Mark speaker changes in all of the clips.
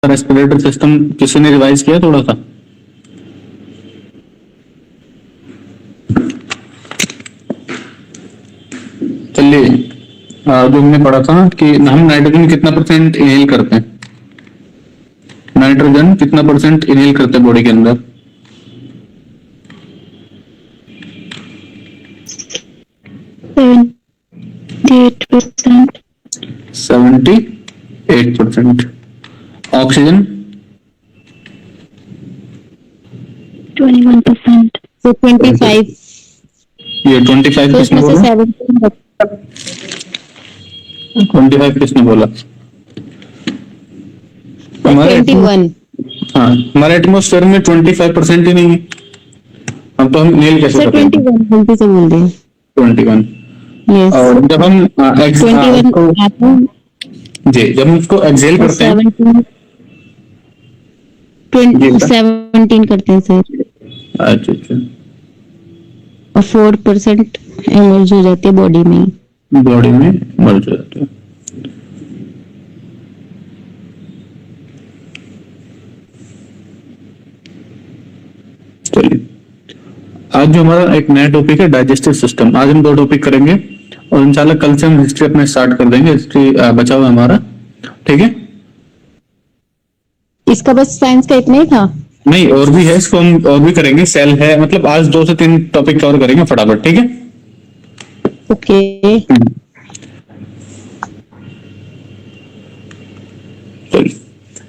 Speaker 1: Respiratory system किसी ने revise किया थोड़ा सा? चलिए, जो हमने पढ़ा था कि हम नाइट्रोजन कितना परसेंट इनहेल करते हैं, नाइट्रोजन कितना परसेंट इनहेल करते हैं बॉडी के अंदर? 78%। ऑक्सीजन
Speaker 2: 21%। So 25।
Speaker 1: ये 25 किसने बोला? 25 किसने बोला? हमारे
Speaker 2: 21।
Speaker 1: हाँ, हमारे एटमोस्फेयर में 25% ही नहीं है। हम इनहेल कैसे
Speaker 2: सर
Speaker 1: करते हैं?
Speaker 2: 21 गलती से बोल दिया।
Speaker 1: 21।
Speaker 2: यस।
Speaker 1: और जब हम
Speaker 2: 21
Speaker 1: जी, जब हम उसको एक्सहेल करते हैं
Speaker 2: 17 करते हैं सर।
Speaker 1: अच्छा अच्छा,
Speaker 2: और 4% एमर्ज हो जाती है बॉडी में।
Speaker 1: बॉडी में मर जाते हैं। चलिए, आज जो हमारा एक नया टॉपिक है डाइजेस्टिव सिस्टम, आज हम 2 टॉपिक करेंगे और इंशाल्लाह कल से हम हिस्ट्री अपने स्टार्ट कर देंगे। हिस्ट्री बचा हुआ है हमारा, ठीक है?
Speaker 2: इसका बस साइंस का इतना ही था?
Speaker 1: नहीं, और भी है, इसको हम और भी करेंगे। सेल है, मतलब आज 2 से 3 टॉपिक कवर करेंगे फटाफट, ठीक है?
Speaker 2: ओके।
Speaker 1: चलिए,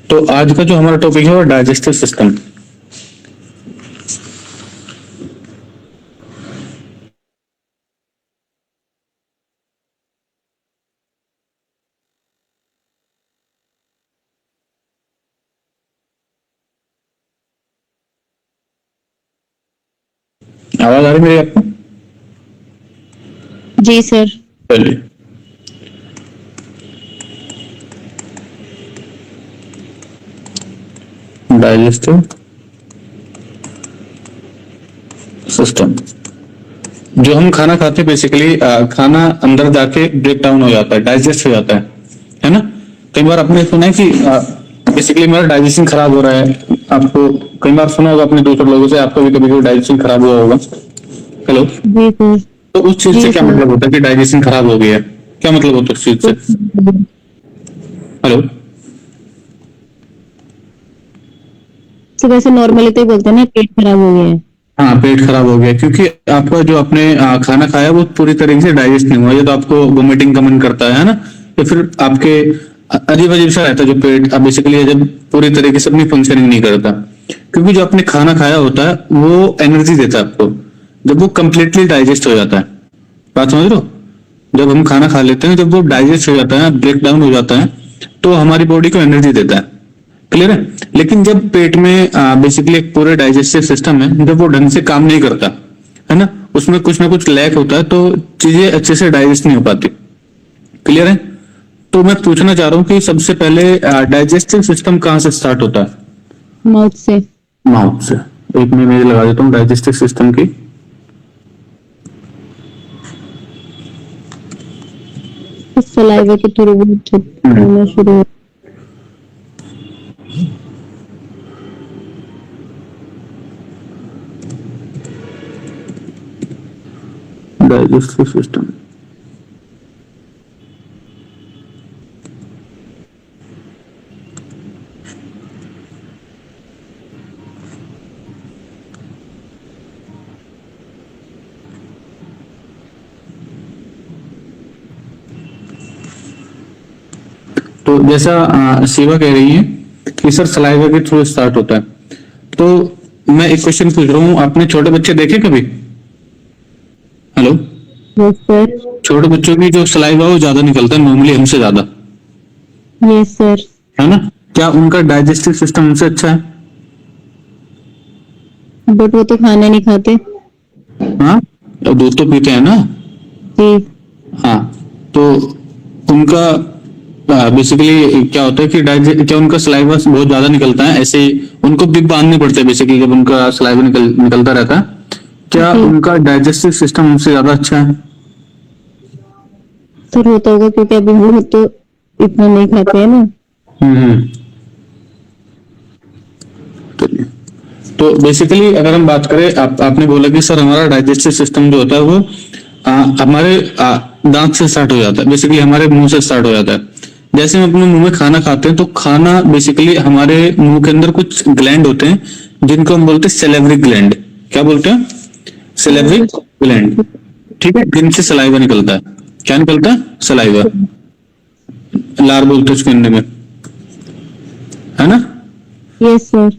Speaker 1: तो आज का जो हमारा टॉपिक है वो डाइजेस्टिव सिस्टम। आवाज आ रही मेरी आपको?
Speaker 2: जी सर।
Speaker 1: चलिए, डाइजेस्टिव सिस्टम, जो हम खाना खाते हैं बेसिकली, खाना अंदर जाके ब्रेक डाउन हो जाता है, डाइजेस्ट हो जाता है ना? कई बार आपने सुना है कि बेसिकली मेरा डाइजेशन खराब हो रहा है। आपको कई बार सुना होगा अपने दूसरे लोगों से, आपका भी कभी डाइजेशन खराब हुआ होगा। हेलो?
Speaker 2: जी सर।
Speaker 1: तो उस चीज से क्या मतलब होता है कि डाइजेशन खराब हो गया? क्या मतलब होता है उस चीज से? हेलो?
Speaker 2: वैसे नॉर्मली तो बोलते हैं ना पेट खराब हो गया है।
Speaker 1: हाँ, पेट खराब हो गया क्योंकि आपका जो आपने खाना खाया वो पूरी तरीके से डाइजेस्ट नहीं हुआ। ये तो आपको वोमिटिंग का मन करता है ना? या फिर आपके अजीब अजीब सा रहता है जो पेट बेसिकली जब पूरी तरीके से अपनी फंक्शनिंग नहीं करता, क्योंकि जो आपने खाना खाया होता है वो एनर्जी देता है आपको जब वो कंप्लीटली डाइजेस्ट हो जाता है। बात समझ रहे हो? जब हम खाना खा लेते हैं, जब वो डाइजेस्ट हो जाता है, ब्रेक डाउन हो जाता है, तो हमारी बॉडी को एनर्जी देता है। क्लियर है? लेकिन जब पेट में बेसिकली एक पूरे डाइजेस्टिव सिस्टम है, जब वो ढंग से काम नहीं करता है ना, उसमें कुछ ना कुछ लैक होता है, तो चीजें अच्छे से डाइजेस्ट नहीं हो पाती। क्लियर है? तो मैं पूछना चाह रहा हूँ कि सबसे पहले डाइजेस्टिव सिस्टम कहाँ से स्टार्ट होता है?
Speaker 2: माउथ से।
Speaker 1: माउथ से। एक मैं इमेज लगा देता हूँ डाइजेस्टिव सिस्टम की।
Speaker 2: सलाइवा के थ्रू होना शुरू हो।
Speaker 1: डाइजेस्टिव सिस्टम, तो जैसा शिवा कह रही है कि सर सलाइवा के थ्रू स्टार्ट होता है, तो मैं एक क्वेश्चन पूछ रहा हूँ, आपने छोटे बच्चे देखे कभी? हेलो?
Speaker 2: Yes sir.
Speaker 1: छोटे बच्चों की जो सलाइवा वो ज्यादा निकलता है नॉर्मली हमसे ज्यादा,
Speaker 2: यस सर।
Speaker 1: है ना? क्या उनका डाइजेस्टिव सिस्टम हमसे अच्छा है?
Speaker 2: बट वो तो खाना नहीं खाते।
Speaker 1: हाँ, तो दूध तो पीते हैं ना?
Speaker 2: जी।
Speaker 1: हाँ, तो उनका बेसिकली क्या होता है कि क्या उनका सलाइवा बहुत ज्यादा निकलता है? ऐसे उनको बिग बांधने पड़ते हैं बेसिकली जब उनका सलाइवा निकलता रहता है। क्या उनका डाइजेस्टिव सिस्टम हमसे ज्यादा अच्छा है?
Speaker 2: सर होता होगा क्योंकि अभी हम तो इतना नहीं खाते हैं ना।
Speaker 1: चलिए, तो बेसिकली अगर हम बात करें, आपने बोला कि सर हमारा डाइजेस्टिव सिस्टम जो होता है वो हमारे दांत से स्टार्ट हो जाता है, बेसिकली हमारे मुंह से स्टार्ट हो जाता है। जैसे हम अपने मुंह में खाना खाते हैं तो खाना बेसिकली हमारे मुंह के अंदर कुछ ग्लैंड होते हैं जिनको हम बोलते हैं सेलेवरी ग्लैंड। क्या बोलते हैं? सेलेवरी ग्लैंड, ठीक है, जिनसे सलाइवा निकलता है। क्या निकलता है? सलाइवा, लार बोलते हैं उसको हिंदी में, है ना?
Speaker 2: Yes sir.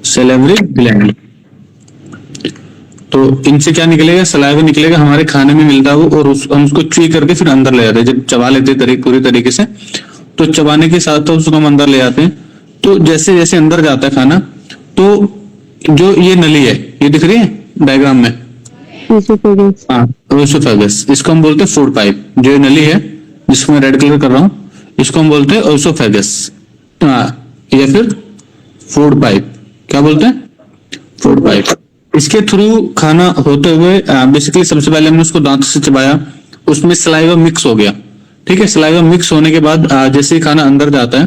Speaker 1: Salivary gland. तो इनसे क्या निकलेगा? सलाइवा निकलेगा, हमारे खाने में मिलता है वो, और हम उसको च्यूई करके फिर अंदर ले जाते हैं। जब चबा लेते हैं पूरी तरीके से, तो चबाने के साथ तो उसको हम अंदर ले जाते हैं। तो जैसे जैसे अंदर जाता है खाना, तो जो ये नली है, ये दिख रही है डायग्राम में,
Speaker 2: इसोफेगस।
Speaker 1: हाँ, ओसोफेगस, इसको हम बोलते हैं फूड पाइप। जो ये नली है जिसको मैं रेड कलर कर रहा हूँ, इसको हम बोलते हैं ओसोफेगस, या फिर फूड पाइप। क्या बोलते हैं? Food pipe. इसके थ्रू खाना होते हुए बेसिकली सबसे पहले हमने उसको दांत से चबाया, उसमें सलाइवा मिक्स हो गया, ठीक है। सलाइवा मिक्स होने के बाद जैसे ही खाना अंदर जाता है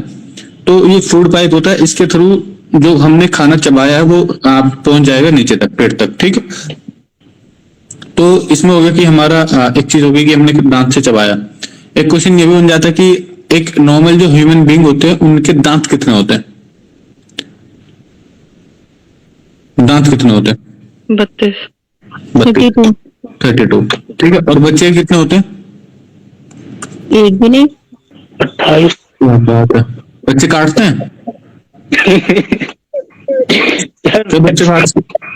Speaker 1: तो ये फूड पाइप होता है, इसके थ्रू जो हमने खाना चबाया है वो पहुंच जाएगा नीचे तक, पेट तक, ठीक है। तो इसमें हो गया कि हमारा एक चीज होगी कि हमने दांत से चबाया। एक क्वेश्चन ये भी बन जाता है कि एक नॉर्मल जो ह्यूमन बीइंग होते हैं उनके दांत कितने होते हैं? दांत कितने होते हैं?
Speaker 3: 32।
Speaker 2: 32।
Speaker 1: 32, ठीक है। और बच्चे कितने होते हैं?
Speaker 2: एक भी नहीं।
Speaker 4: 28।
Speaker 1: क्या बात है, बच्चे काटते हैं? तो बच्चे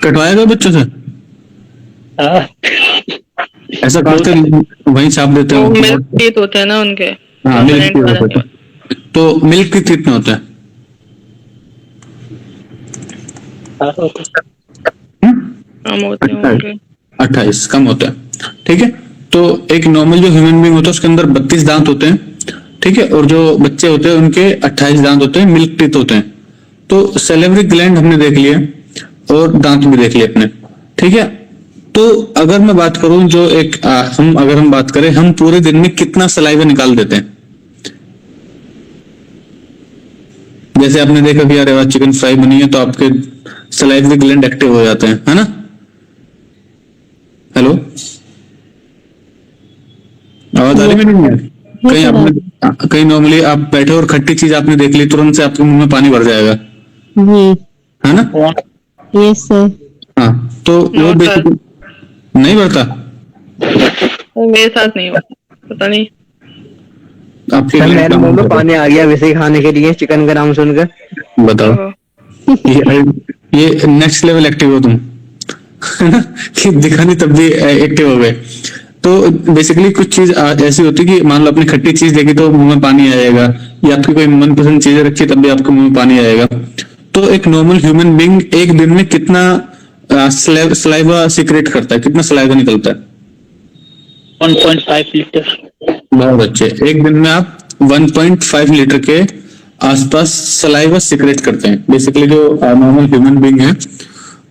Speaker 1: कटवाया गया बच्चों से?
Speaker 4: हाँ।
Speaker 1: ऐसा काट कर वहीं छाप देते
Speaker 3: वो
Speaker 1: हैं?
Speaker 3: मिल्क टीथ होते हैं ना उनके।
Speaker 1: हाँ, मिल्क
Speaker 3: permanent
Speaker 1: टीथ
Speaker 3: वाले।
Speaker 1: होते हैं। तो मिल्क टीथ कितने होते हैं?
Speaker 3: हम होते हैं उनके।
Speaker 1: 28, कम होता है, ठीक है। तो एक नॉर्मल जो ह्यूमन बीइंग होता है उसके अंदर 32 दांत होते हैं, ठीक है। और जो बच्चे होते हैं उनके 28 दांत होते हैं, मिल्क टीथ होते हैं। तो सेलेवरी ग्लैंड हमने देख लिया और दांत भी देख लिए अपने, ठीक है। तो अगर मैं बात करूं जो एक अगर हम बात करें, हम पूरे दिन में कितना सलाइवा निकाल देते हैं? जैसे आपने देखा कि यार आज चिकन फ्राई बनी है तो आपके सलाइवरी ग्लैंड एक्टिव हो जाते हैं, है ना? हेलो, आवाज आ रही है मेरी? कहीं आपने कहीं नॉर्मली आप बैठे और खट्टी चीज आपने देख ली, तुरंत से आपके मुंह में पानी भर जाएगा,
Speaker 2: जी।
Speaker 1: है ना?
Speaker 2: Yes sir.
Speaker 1: हाँ, तो वो
Speaker 3: No,
Speaker 1: बेसिकली नहीं भरता
Speaker 3: वो मेरे साथ नहीं हुआ, पता नहीं।
Speaker 1: आपके
Speaker 4: मेरे
Speaker 1: gland
Speaker 4: मुंह में
Speaker 1: का-
Speaker 4: पानी आ गया वैसे ही खाने के लिए चिकन का नाम सुनकर।
Speaker 1: बताओ, ये नेक्स्ट लेवल एक्टिव हो तुम, है ना? कि दिखा नहीं तब भी एक्टिव हो गए। तो बेसिकली कुछ चीज ऐसी होती है कि मान लो आपने खट्टी चीज देखी तो मुंह में पानी आएगा, या आपकी कोई मनपसंद चीजें रखी तब भी आपके मुंह में पानी आएगा। तो एक नॉर्मल ह्यूमन बीइंग एक दिन में कितना सलाइवा सीक्रेट करता है, कितना सलाइवा निकलता है?
Speaker 4: 1.5 लीटर।
Speaker 1: बहुत अच्छे, एक दिन में आप 1.5 लीटर के आसपास सलाइवा सीक्रेट करते हैं। बेसिकली जो नॉर्मल ह्यूमन बीइंग है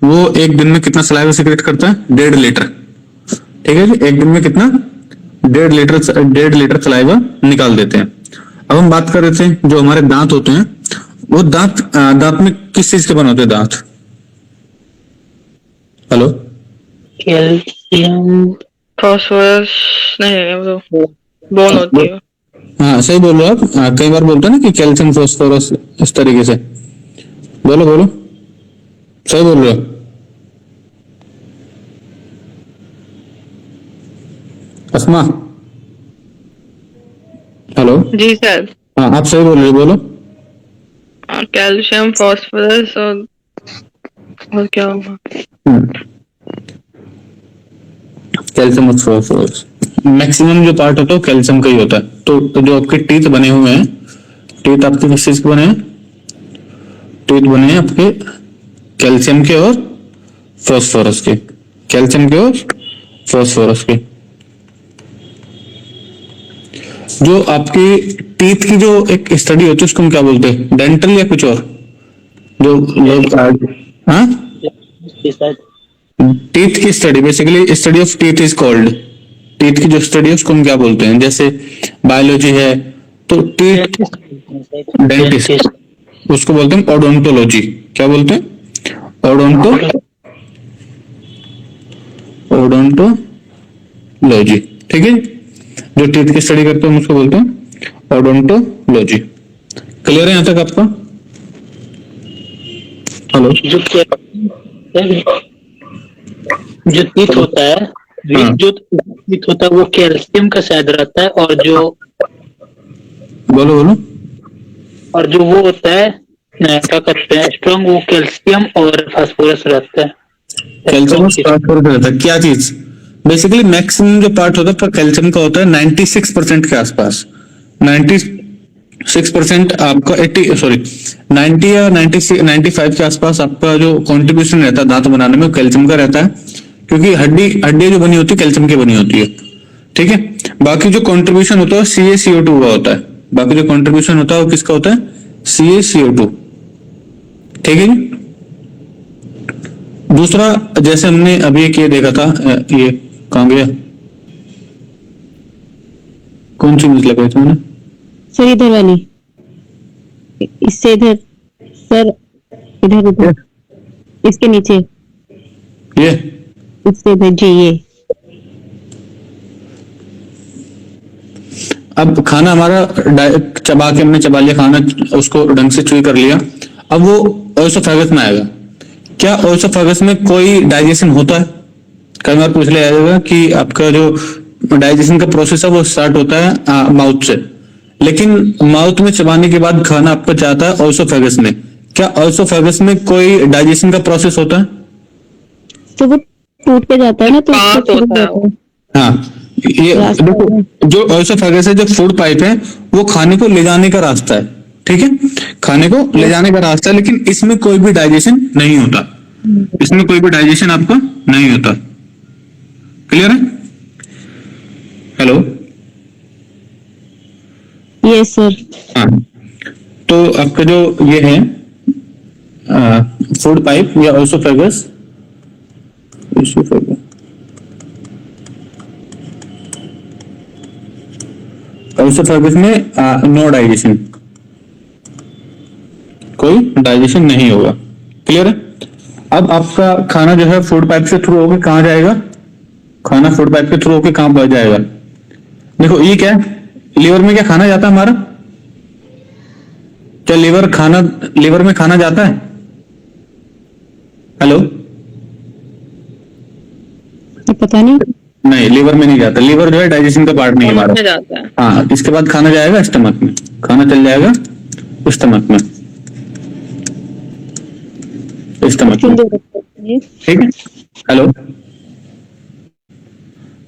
Speaker 1: वो एक दिन में कितना सलाइवा सीक्रेट करता है? 1.5 लीटर, ठीक है जी। एक दिन में कितना? 1.5 लीटर सलाइवा निकाल देते हैं। अब हम बात कर रहे थे जो हमारे दांत होते हैं, वो दांत में किस चीज के बने होते हैं दांत? Hello,
Speaker 4: calcium.
Speaker 3: फॉस्फोरस नहीं है वो, बोन होती है।
Speaker 1: हाँ सही बोल रहे हो आप। कई बार बोलते हैं ना कि कैल्शियम फॉस्फोरस, इस तरीके से बोलो बोलो, सही बोल रहे हो। अस्मा, हेलो,
Speaker 3: जी सर।
Speaker 1: हाँ आप सही बोल रहे हो, बोलो।
Speaker 3: कैल्शियम, फॉस्फोरस और क्या होगा?
Speaker 1: कैल्शियम और फॉस्फोरस, मैक्सिमम जो पार्ट होता है कैल्शियम का ही होता है। तो जो आपके टीथ बने हुए हैं, टीथ आपके किस चीज के बने हैं? टीथ बने हैं आपके कैल्शियम के और फॉस्फोरस के, कैल्शियम के और फॉस्फोरस के। जो आपकी टीथ की जो एक स्टडी होती है उसको हम क्या बोलते हैं? डेंटल या कुछ और? जो लोग हाँ, टीथ की study, basically study of teeth is called, teeth की जो स्टडी है उसको हम क्या बोलते हैं? जैसे बायोलॉजी है तो टीथ, डेंटिस्ट, उसको बोलते हैं ओडोंटोलॉजी। क्या बोलते हैं? ओडोंटोलॉजी। ठीक है, जो टीथ की स्टडी करते हैं उसको बोलते हैं ओडोंटोलॉजी। क्लियर है यहां तक आपका? हेलो?
Speaker 4: जो टीथ होता है,
Speaker 1: हाँ।
Speaker 4: जो टीथ होता है वो कैल्शियम का शायद रहता है, और जो
Speaker 1: बोलो बोलो।
Speaker 4: वो होता है क्या कहते हैं, स्ट्रॉन्ग, वो कैल्शियम और फास्फोरस रहता है।
Speaker 1: कैल्शियम फास्फोरस रहता है। क्या चीज? बेसिकली मैक्सिमम जो पार्ट होता है कैल्शियम का होता है 96% के आसपास। 96% आपका 90 या 95 के आसपास आपका जो कंट्रीब्यूशन रहता है दांत बनाने में, वो कैल्शियम का रहता है, क्योंकि हड्डी जो बनी होती है कैल्शियम की बनी होती है। ठीक है, बाकी जो कंट्रीब्यूशन होता है CaCO2 का होता है। बाकी जो कंट्रीब्यूशन होता है वो किसका होता है? CaCO2। ठीक है जी। दूसरा, जैसे हमने अभी एक ये देखा था, ये कहां गया? कौन सी चीज लगाई तुमने?
Speaker 2: सर इधर वाली, इससे इधर सर, इधर इसके नीचे,
Speaker 1: ये
Speaker 2: इससे इधर जी, ये
Speaker 1: अब खाना हमारा चबा के हमने चबा लिया खाना, उसको ढंग से चुई कर लिया, अब वो ओएसोफेगस में आएगा। क्या ओएसोफेगस में कोई डाइजेशन होता है? कई बार पूछ लिया जाएगा कि आपका जो डाइजेशन का प्रोसेस है वो स्टार्ट होता है माउथ से, लेकिन माउथ में चबाने के बाद खाना आपका जाता है ओएसोफेगस में। क्या ओएसोफेगस में कोई डाइजेशन का प्रोसेस होता है?
Speaker 2: तो वो टूट के जाता है ना, तो
Speaker 3: हाँ,
Speaker 2: उसको
Speaker 3: तो
Speaker 2: छूट
Speaker 3: होता है
Speaker 2: जाता है।
Speaker 1: हाँ, ये
Speaker 2: रास्ता
Speaker 1: देखो,
Speaker 2: है।
Speaker 1: जो ओएसोफेगस है, जो फूड पाइप है, वो खाने को ले जाने का रास्ता है। ठीक है, खाने को ले जाने का रास्ता है, लेकिन इसमें कोई भी डाइजेशन नहीं होता। इसमें कोई भी डाइजेशन आपका नहीं होता। क्लियर है? हेलो?
Speaker 2: Yes sir.
Speaker 1: हाँ, तो आपका जो ये है फूड पाइप या ओएसोफेगस, ओएसोफेगस में नो डाइजेशन, कोई डाइजेशन नहीं होगा। क्लियर है? अब आपका खाना जो है फूड पाइप से थ्रू होकर कहां जाएगा? खाना फूड पाइप के थ्रू होकर कहां पहुंच जाएगा? देखो ये क्या है, लीवर में क्या खाना जाता है हमारा? क्या लीवर में खाना जाता है? हेलो?
Speaker 2: पता नहीं।
Speaker 1: नहीं, लीवर में नहीं जाता। लीवर जो है डाइजेशन का पार्ट नहीं है हमारा।
Speaker 3: में जाता है।
Speaker 1: हाँ, इसके बाद खाना जाएगा स्टमक में, खाना चल जाएगा स्टमक में, स्टमक में। ठीक है? हेलो?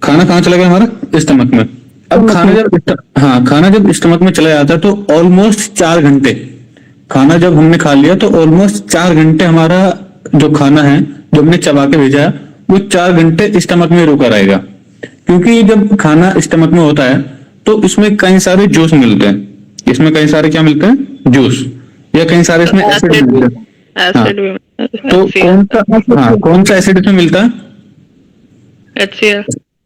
Speaker 1: खाना कहाँ चला गया हमारा? स्टमक में। अब खाना जब स्टमक में चला जाता है तो ऑलमोस्ट 4 घंटे, खाना जब हमने खा लिया तो ऑलमोस्ट 4 घंटे हमारा जो खाना है जो हमने चबा के भेजा है वो 4 घंटे स्टमक में रुका रहेगा। क्योंकि जब खाना स्टमक में होता है तो इसमें कई सारे जूस मिलते हैं। इसमें कई सारे क्या मिलते हैं? जूस, या कई सारे इसमें एसिड मिलते हैं।
Speaker 3: एसिड भी
Speaker 1: तो कौन सा एसिड इसमें मिलता है?
Speaker 3: HCl।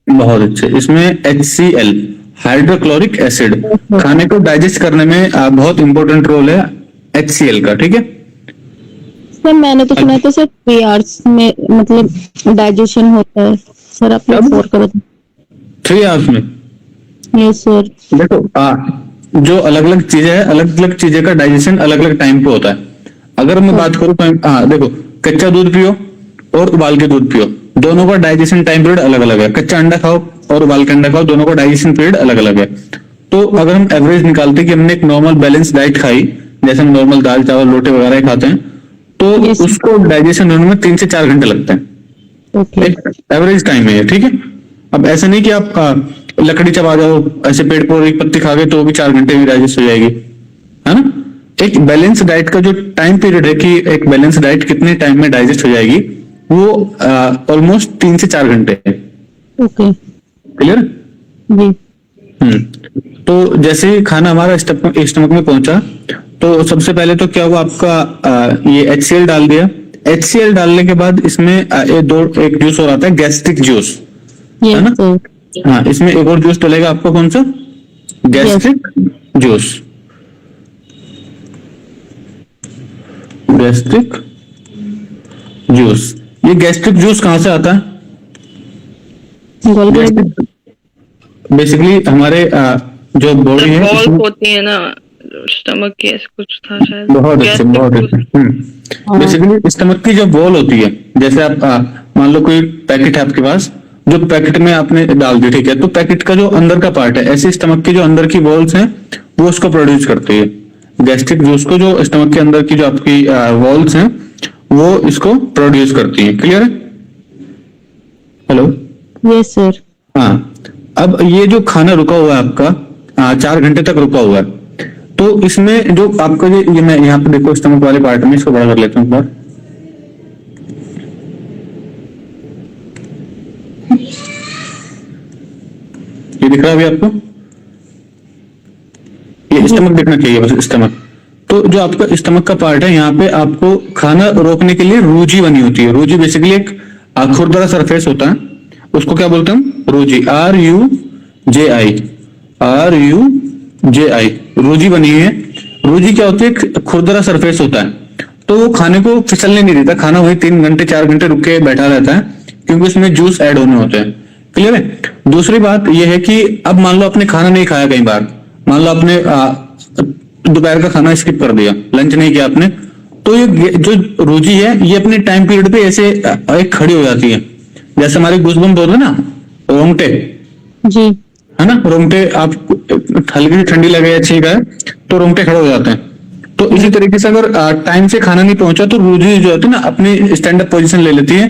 Speaker 1: बहुत अच्छे। इसमें HCl, हाइड्रोक्लोरिक एसिड, खाने को डाइजेस्ट करने में बहुत इंपॉर्टेंट रोल है HCl का। ठीक है?
Speaker 2: सर मैंने तो सुना था सर 3 आवर्स में मतलब डाइजेशन होता है। सर आप लोग 4 का बताओ।
Speaker 1: 3 आवर्स में?
Speaker 2: Yes sir.
Speaker 1: देखो जो अलग अलग चीजें है, अलग अलग चीजें का डाइजेशन अलग अलग टाइम पे होता है। अगर मैं बात करूं तो देखो, कच्चा दूध पियो और उबाल के दूध पियो, दोनों का डाइजेशन टाइम पीरियड अलग अलग है। कच्चा अंडा खाओ और उबाल के अंडा खाओ, दोनों का डाइजेशन पीरियड अलग अलग है। तो अगर हम एवरेज निकालते हैं कि हमने एक नॉर्मल बैलेंस डाइट खाई, जैसे हम नॉर्मल दाल चावल रोटी वगैरह खाते हैं, तो उसको डाइजेशन होने में 3 से 4 घंटे लगते हैं।
Speaker 2: ओके।
Speaker 1: एवरेज टाइम है ये। ठीक है? अब ऐसा नहीं कि आप लकड़ी चबा जाओ, ऐसे पेड़ पौधे की पत्ती खा गए तो भी 4 घंटे में डाइजेस्ट हो जाएगी, है ना? एक बैलेंस डाइट का जो टाइम पीरियड है कि एक बैलेंस डाइट कितने टाइम में डाइजेस्ट हो जाएगी, वो ऑलमोस्ट 3 से 4 घंटे है।
Speaker 2: ओके।
Speaker 1: क्लियर?
Speaker 2: जी।
Speaker 1: तो जैसे ही खाना हमारा स्टमक में पहुंचा तो सबसे पहले तो क्या हुआ, आपका ये HCl डाल दिया। HCl डालने के बाद इसमें एक जूस और आता है, गैस्ट्रिक जूस, है ना?
Speaker 2: Yes sir.
Speaker 1: हाँ, इसमें एक और जूस डलेगा आपका, कौन सा? Gastric juice. गैस्ट्रिक जूस, ये गैस्ट्रिक जूस कहाँ से आता है?
Speaker 2: Gall bladder.
Speaker 1: बेसिकली हमारे जो बॉडी है
Speaker 3: बॉल
Speaker 1: उसमें-
Speaker 3: होती है ना स्टमक की, ऐसे कुछ था शायद।
Speaker 1: बहुत अच्छे,
Speaker 3: Gastric
Speaker 1: बहुत
Speaker 3: juice।
Speaker 1: अच्छे। बेसिकली स्टमक की जो बॉल होती है, जैसे आप मान लो कोई पैकेट है आपके पास, जो पैकेट में आपने डाल दी, ठीक है, तो पैकेट का जो अंदर का पार्ट है, ऐसे स्टमक की जो अंदर की वॉल्स हैं वो उसको प्रोड्यूस करती है। गैस्ट्रिक जूस को जो स्टमक के अंदर की जो आपकी वॉल्स हैं वो इसको प्रोड्यूस करती है। क्लियर है? हेलो?
Speaker 2: Yes sir.
Speaker 1: हाँ, अब ये जो खाना रुका हुआ है आपका 4 घंटे तक रुका हुआ है, तो इसमें जो आपका ये मैं यहाँ पे देखो स्टमक वाले पार्ट में इसको बड़ा कर लेता हूँ एक बार। ये दिख रहा है अभी आपको? ये स्टमक दिखना चाहिए बस, स्टमक। तो जो आपका स्टमक का पार्ट है, यहाँ पे आपको खाना रोकने के लिए रूजी बनी होती है। रूजी बेसिकली एक खुरदरा सरफेस होता है, उसको क्या बोलते हैं? रूजी, RUJI, RUJI, रूजी बनी हुई है। रूजी क्या होती है? एक खुरदरा सरफेस होता है, तो वो खाने को फिसलने नहीं देता। खाना वही 3 घंटे 4 घंटे रुक के बैठा रहता है, क्योंकि उसमें जूस ऐड होने होते हैं। क्लियर है? दूसरी बात यह है कि अब मान लो आपने खाना नहीं खाया, कई बार मान लो आपने दोपहर का खाना स्किप कर दिया, लंच नहीं किया आपने, तो ये जो रूजी है ये अपने टाइम पीरियड पे ऐसे एक खड़ी हो जाती है। जैसे हमारे गूज़बम्प होते हैं ना, रोंगटे,
Speaker 2: जी।
Speaker 1: है ना, रोंगटे आप हल्की सी ठंडी लगे या छींक आए तो रोंगटे खड़े हो जाते हैं। तो इसी तरीके से अगर टाइम से खाना नहीं पहुंचा तो रूजी जो होती है ना अपनी स्टैंड अप पोजीशन ले लेती है,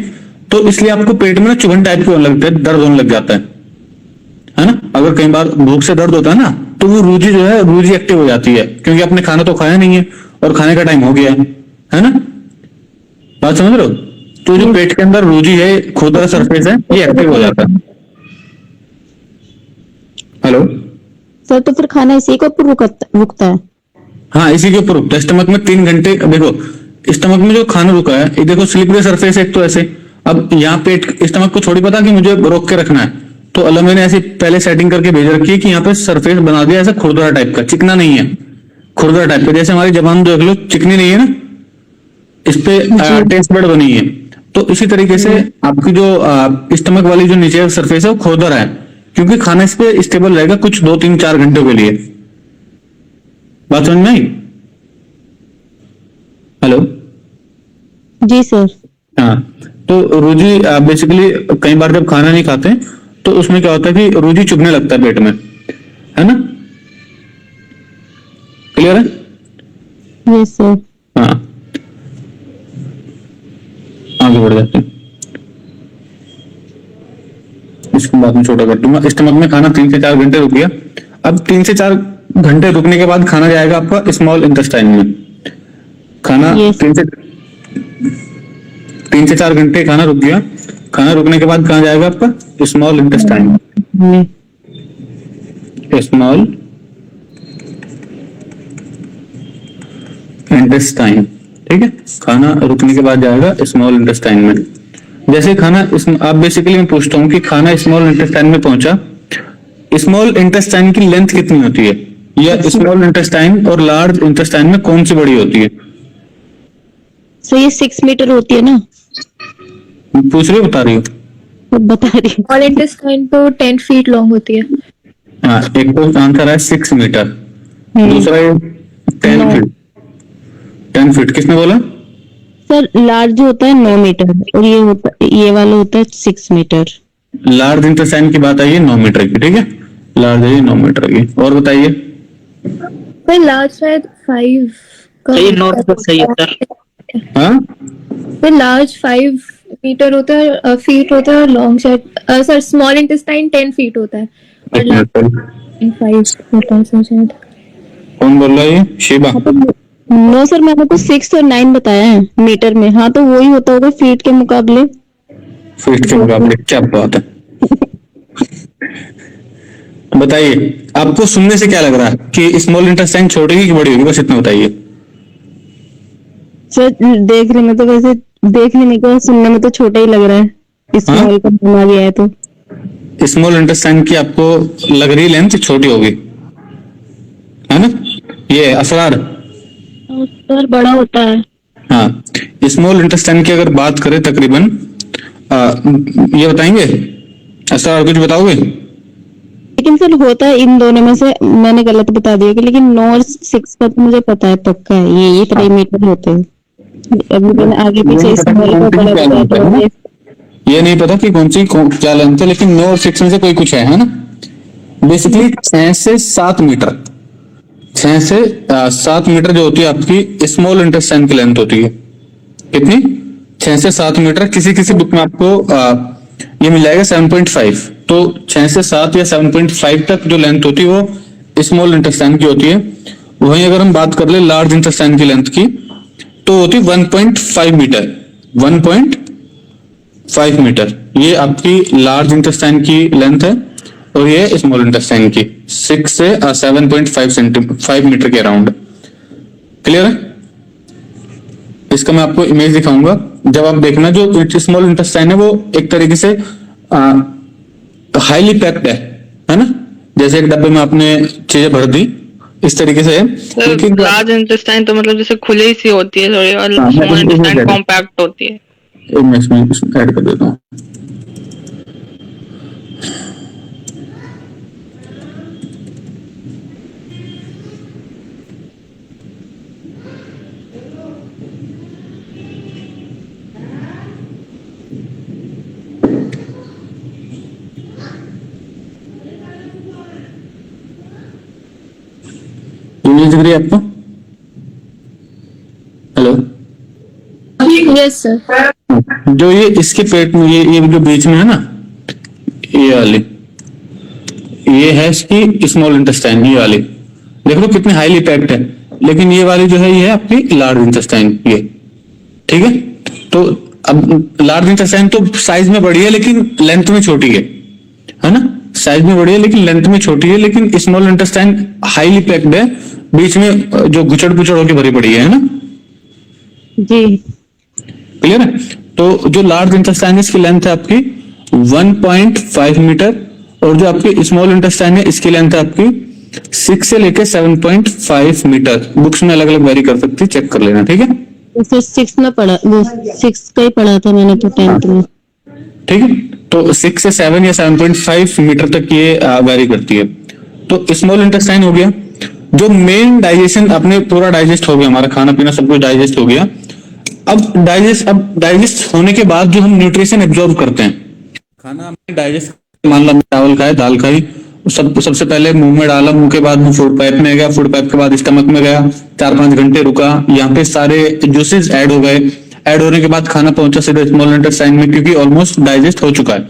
Speaker 1: तो इसलिए आपको पेट में ना चुभन टाइप के होने लगता है, दर्द होने लग जाता है ना। अगर कई बार भूख से दर्द होता है ना, तो वो रूजी जो है रूजी एक्टिव हो जाती है, क्योंकि आपने खाना तो खाया नहीं है और खाने का टाइम हो गया है ना। बात समझ रहे हो? तो जो पेट के अंदर रूजी है, खुरदरा सरफेस है, ये एक्टिव हो जाता है। हेलो?
Speaker 2: सर तो फिर खाना इसी के ऊपर रुकता है?
Speaker 1: हाँ, इसी के ऊपर रुकता है। स्टमक में 3 घंटे, देखो स्टमक में जो खाना रुका है, ये देखो स्लिपरी सरफेस एक तो ऐसे। अब यहाँ पेट स्टमक को थोड़ी पता कि मुझे रोक के रखना है, तो अल्लाह ने ऐसी पहले सेटिंग करके भेज रखी है कि यहाँ पे सरफेस बना दिया ऐसा खुरदरा टाइप का, चिकना नहीं है, खुरदरा टाइप का। जैसे हमारी जबान देख लो, चिकनी नहीं है ना, इस पे टेस्ट बड बनी है। तो इसी तरीके से आपकी जो स्टमक वाली जो नीचे सरफेस है वो खुरदरा है, क्योंकि खाना इस पे स्टेबल रहेगा कुछ 2 3 4 घंटों के लिए। बात समझ में आई? हेलो?
Speaker 2: जी सर।
Speaker 1: हाँ, तो रूजी बेसिकली कई बार जब खाना नहीं खाते तो उसमें क्या होता है कि रूजी चुभने लगता है पेट में, है ना। क्लियर है?
Speaker 2: Yes sir.
Speaker 1: हाँ, आगे बढ़ जाते हैं, इसको बाद में छोटा कर दूंगा। स्टमक में खाना 3 से 4 घंटे रुक गया। अब 3 से 4 घंटे रुकने के बाद खाना जाएगा आपका स्मॉल इंटेस्टाइन में। खाना
Speaker 2: Yes.
Speaker 1: 3 से 4 घंटे खाना रुक गया। खाना रुकने के बाद कहाँ जाएगा आपका? Small intestine, small intestine. ठीक है, खाना रुकने के बाद जाएगा स्मॉल इंटेस्टाइन में। जैसे खाना आप बेसिकली मैं पूछता हूँ कि खाना स्मॉल इंटेस्टाइन में पहुंचा, स्मॉल इंटेस्टाइन की लेंथ कितनी होती है, या स्मॉल इंटेस्टाइन और लार्ज इंटेस्टाइन में कौन सी बड़ी होती है?
Speaker 2: सर ये 6 मीटर होती है ना?
Speaker 1: पूछ रही हो, बता रही हो?
Speaker 2: तो बता रही हूँ।
Speaker 5: स्मॉल इंटेस्टाइन तो 10 फीट लॉन्ग होती है।
Speaker 1: हाँ, एक तो आंसर है 6 मीटर, दूसरा है 10 फीट। 10 फीट किसने बोला?
Speaker 2: सर लार्ज होता है 9 मीटर और ये वाला होता है 6 मीटर।
Speaker 1: लार्ज इंटेस्टाइन की बात आई है 9 मीटर की, ठीक है, लार्ज है 9 मीटर की। और बताइए।
Speaker 5: पर लार्ज शायद 5 का
Speaker 4: सही नोट तो सही है सर।
Speaker 1: हाँ,
Speaker 5: पर लार्ज 5 मीटर होता है, फीट होता है, और लॉन्ग शायद सर स्मॉल इंटेस्टाइन 10 फीट होता है और
Speaker 1: एक मिनट पहले।
Speaker 5: लार्ज 5 होता है सर शायद।
Speaker 1: कौन बोल रहा है ये? शिबा?
Speaker 2: नो सर मैंने तो 6 और 9 बताया है मीटर में। हाँ तो वही होता होगा फीट के मुकाबले।
Speaker 1: फीट के मुकाबले, क्या बात है। बताइए, आपको सुनने से क्या लग रहा है कि स्मॉल इंटेस्टाइन छोटी होगी कि बड़ी होगी? बस इतना बताइए।
Speaker 2: सर देखने में तो वैसे, देखने में क्या, सुनने में तो छोटा ही लग रहा है। स्मॉल का बना गया है तो।
Speaker 1: स्मॉल इंटेस्टाइन की आपको लग रही लेंथ छोटी होगी, है ना? ये असरार,
Speaker 2: सर बड़ा होता है।
Speaker 1: हाँ, स्मॉल इंटेस्टाइन की अगर बात करें तकरीबन ये बताएंगे ऐसा, और कुछ बताओगे?
Speaker 2: लेकिन सर होता है इन दोनों में से, मैंने गलत बता दिया कि, लेकिन 9 और 6 का तो मुझे पता है पक्का है, ये इतना ही मीटर होते हैं। अभी मैंने आगे पीछे स्मॉल को बड़ा बताया तो
Speaker 1: ये नहीं पता कि क्या लेंथ है, लेकिन 9 और 6 में से कोई कुछ है ना। बेसिकली 6 से 7 मीटर, 6 से 7 मीटर जो होती है आपकी स्मॉल इंटेस्टाइन की लेंथ होती है। कितनी? 6 से 7 मीटर। किसी किसी बुक में आपको ये मिल जाएगा 7.5। तो 6 से 7 या 7.5 तक जो लेंथ होती है वो स्मॉल इंटेस्टाइन की होती है। वहीं अगर हम बात कर ले लार्ज इंटेस्टाइन की लेंथ की, तो होती 1.5 मीटर। 1.5 मीटर ये आपकी लार्ज इंटेस्टाइन की लेंथ है, और ये स्मॉल इंटेस्टाइन की 6 से 7.5 मीटर के अराउंड। क्लियर है? इसका मैं आपको इमेज दिखाऊंगा, जब आप देखना जो स्मॉल इंटेस्टाइन है वो एक तरीके से हाईली पैक्ड है ना, जैसे एक डब्बे में आपने चीजें भर दी इस तरीके से है। लेकिन
Speaker 3: लार्ज इंटेस्टाइन तो मतलब जैसे खुली सी होती है थोड़ी, और
Speaker 1: हाँ,
Speaker 3: स्मॉल
Speaker 1: मैं
Speaker 3: इंटेस्टाइन कॉम्पैक्ट होती है।
Speaker 1: एक मैं इसमें ऐड कर देता हूँ। इमेज दिख रही है आपको? Hello,
Speaker 5: yes sir.
Speaker 1: जो ये इसके पेट में ये जो बीच में है ना, ये वाली, ये है इसकी स्मॉल इंटेस्टाइन। ये वाली देख लो कितनी हाईली पैक्ड है, लेकिन ये वाली जो है ये है आपकी लार्ज इंटेस्टाइन। ये ठीक है। तो अब लार्ज इंटेस्टाइन तो साइज में बड़ी है लेकिन लेंथ में छोटी है ना। साइज में बड़ी है लेकिन लेंथ में छोटी है, लेकिन स्मॉल इंटेस्टाइन हाईली पैक्ड है, बीच में जो गुचड़ पुचड़ होकर भरी पड़ी है ना।
Speaker 2: जी
Speaker 1: क्लियर है? तो जो लार्ज इंटेस्टाइन है इसकी लेंथ है आपकी 1.5 मीटर, और जो आपकी स्मॉल इंटेस्टाइन है इसकी लेंथ है आपकी 6 से लेके 7.5 मीटर। बुक्स में अलग अलग वेरी कर सकती है, चेक कर लेना। ठीक है?
Speaker 2: सर 6 में पढ़ा, वो 6 का ही पढ़ा था मैंने तो 10th में।
Speaker 1: ठीक है। तो 6 से 7 या 7.5 मीटर तक ये वेरी करती है। तो स्मॉल इंटेस्टाइन हो गया। जो मेन डाइजेशन, अपने पूरा डाइजेस्ट हो गया, हमारा खाना पीना सब कुछ डाइजेस्ट हो गया। अब डाइजेस्ट होने के बाद जो हम न्यूट्रिशन एब्जॉर्ब करते हैं, खाना हमने डाइजेस्ट, मान लो चावल खाए, दाल खाई, सबसे पहले मुंह में डाला, मुंह के बाद वो फूड पाइप में गया, फूड पाइप के बाद स्टमक में गया, 4-5 घंटे रुका, यहाँ पे सारे जूसेस ऐड हो गए। ऐड होने के बाद खाना पहुंचा सीधे स्मॉल इंटेस्टाइन में, क्योंकि ऑलमोस्ट डाइजेस्ट हो चुका है।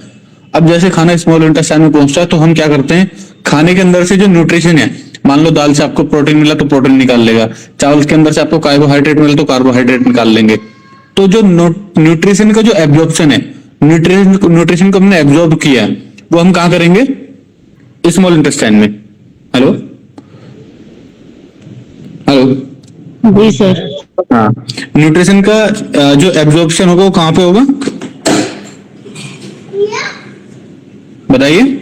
Speaker 1: अब जैसे खाना स्मॉल इंटेस्टाइन में पहुंचता है तो हम क्या करते हैं, खाने के अंदर से जो न्यूट्रिशन है, मान लो दाल से आपको प्रोटीन मिला तो प्रोटीन निकाल लेगा, चावल के अंदर से आपको कार्बोहाइड्रेट मिला तो कार्बोहाइड्रेट निकाल लेंगे। तो जो न्यूट्रिशन का जो एब्जॉर्प्शन है, न्यूट्रिशन को हमने एब्जॉर्ब किया है, वो हम कहां करेंगे? स्मॉल इंटेस्टाइन में। हेलो हेलो
Speaker 2: जी सर।
Speaker 1: हाँ, न्यूट्रिशन का जो एब्जॉर्प्शन होगा वो कहां पे होगा बताइए?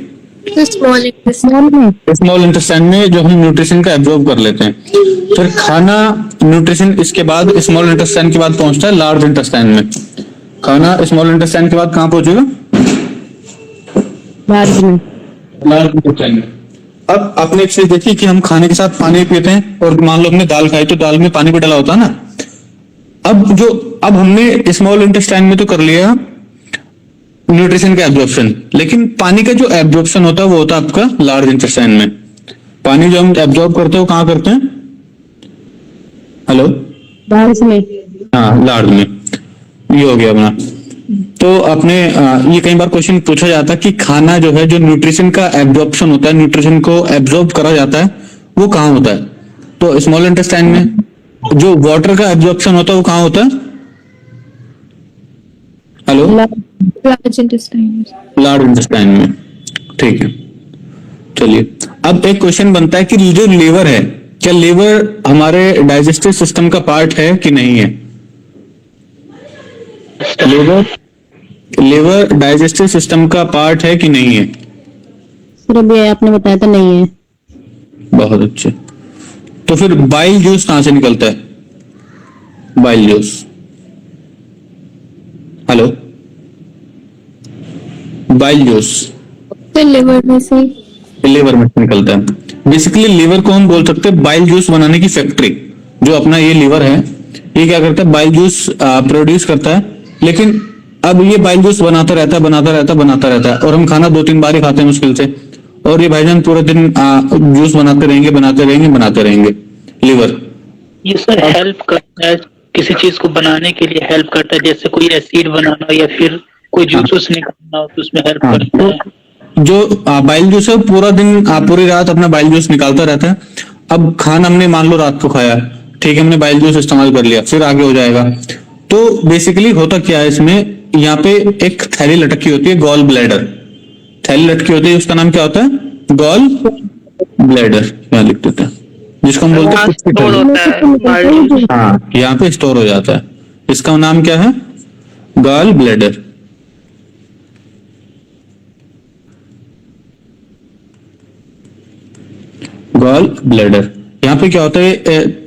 Speaker 5: स्मॉल इंटेस्टाइन
Speaker 2: में।
Speaker 1: स्मॉल इंटेस्टाइन में जो हम न्यूट्रिशन का एब्जॉर्ब कर लेते हैं, फिर खाना न्यूट्रिशन इसके बाद स्मॉल इंटेस्टाइन के बाद पहुंचता है लार्ज इंटेस्टाइन में। खाना स्मॉल इंटेस्टाइन के बाद कहां पहुंचेगा?
Speaker 2: लार्ज में।
Speaker 1: लार्ज इंटेस्टाइन में। अब आपने एक चीज देखी कि हम खाने के साथ पानी पीते हैं, और मान लो हमने दाल खाई तो दाल में पानी भी डाला होता है ना। अब हमने स्मॉल इंटेस्टाइन में तो कर लिया न्यूट्रिशन का एब्जॉर्प्शन, लेकिन पानी का जो एब्जॉर्प्शन होता है वो होता है आपका लार्ज इंटेस्टाइन में। पानी जो हम एब्जॉर्ब करते हैं वो कहां करते हैं? हेलो,
Speaker 2: लार्ज में।
Speaker 1: हाँ, लार्ज में। ये हो गया अपना। तो आपने ये कई बार क्वेश्चन पूछा जाता है कि खाना जो है, जो न्यूट्रिशन का एब्जॉर्प्शन होता है, न्यूट्रिशन को एब्जॉर्ब करा जाता है, वो कहां होता है? तो स्मॉल इंटेस्टाइन में। जो वाटर का एब्जॉर्प्शन होता है वो कहां होता है? Hello,
Speaker 5: large intestine.
Speaker 1: Large intestine में। ठीक है, चलिए अब एक क्वेश्चन बनता है कि जो लीवर है, क्या लीवर हमारे डाइजेस्टिव सिस्टम का पार्ट है कि नहीं है? लीवर डाइजेस्टिव सिस्टम का पार्ट है कि नहीं है?
Speaker 2: सर अभी आपने बताया था नहीं है।
Speaker 1: बहुत अच्छे। तो फिर बाइल जूस कहां से निकलता है? बाइल जूस बाइल जूस
Speaker 5: फिर लिवर में से
Speaker 1: लीवर में से निकलता है। बेसिकली लीवर को हम बोल सकते हैं बाइल जूस बनाने की फैक्ट्री। जो अपना ये लीवर है, ये क्या करता है, बाइल जूस प्रोड्यूस करता है। लेकिन अब ये बाइल जूस बनाता रहता है और हम खाना 2-3 बार ही खाते हैं मुश्किल से, और ये भाईजान पूरे दिन जूस बनाते रहेंगे लीवर।
Speaker 4: ये सर हेल्प करता है किसी चीज को बनाने के लिए, हेल्प करता है, जैसे कोई एसिड बनाना या फिर कोई जूस निकालना हो तो उसमें हेल्प
Speaker 1: हाँ,
Speaker 4: करता है।
Speaker 1: जो बाइल जूस है पूरा दिन पूरी रात अपना बाइल जूस निकालता रहता है। अब खाना हमने मान लो रात को खाया, ठीक है, हमने बाइल जूस इस्तेमाल कर लिया, फिर आगे हो जाएगा। तो बेसिकली होता क्या है इसमें, यहाँ पे एक थैली लटकी होती है, गॉल ब्लैडर थैली लटकी होती है, उसका नाम क्या होता है, गॉल ब्लैडर, यहाँ लिख देते हैं, जिसको हम बोलते हैं
Speaker 3: वहाँ
Speaker 1: कुछ की
Speaker 3: स्टोर
Speaker 1: थैली।
Speaker 3: होता है बाइल जूस।
Speaker 1: हाँ, यहाँ पे स्टोर हो जाता है। इसका नाम क्या है, गॉल ब्लैडर। गॉल ब्लैडर, यहाँ पे क्या होता है,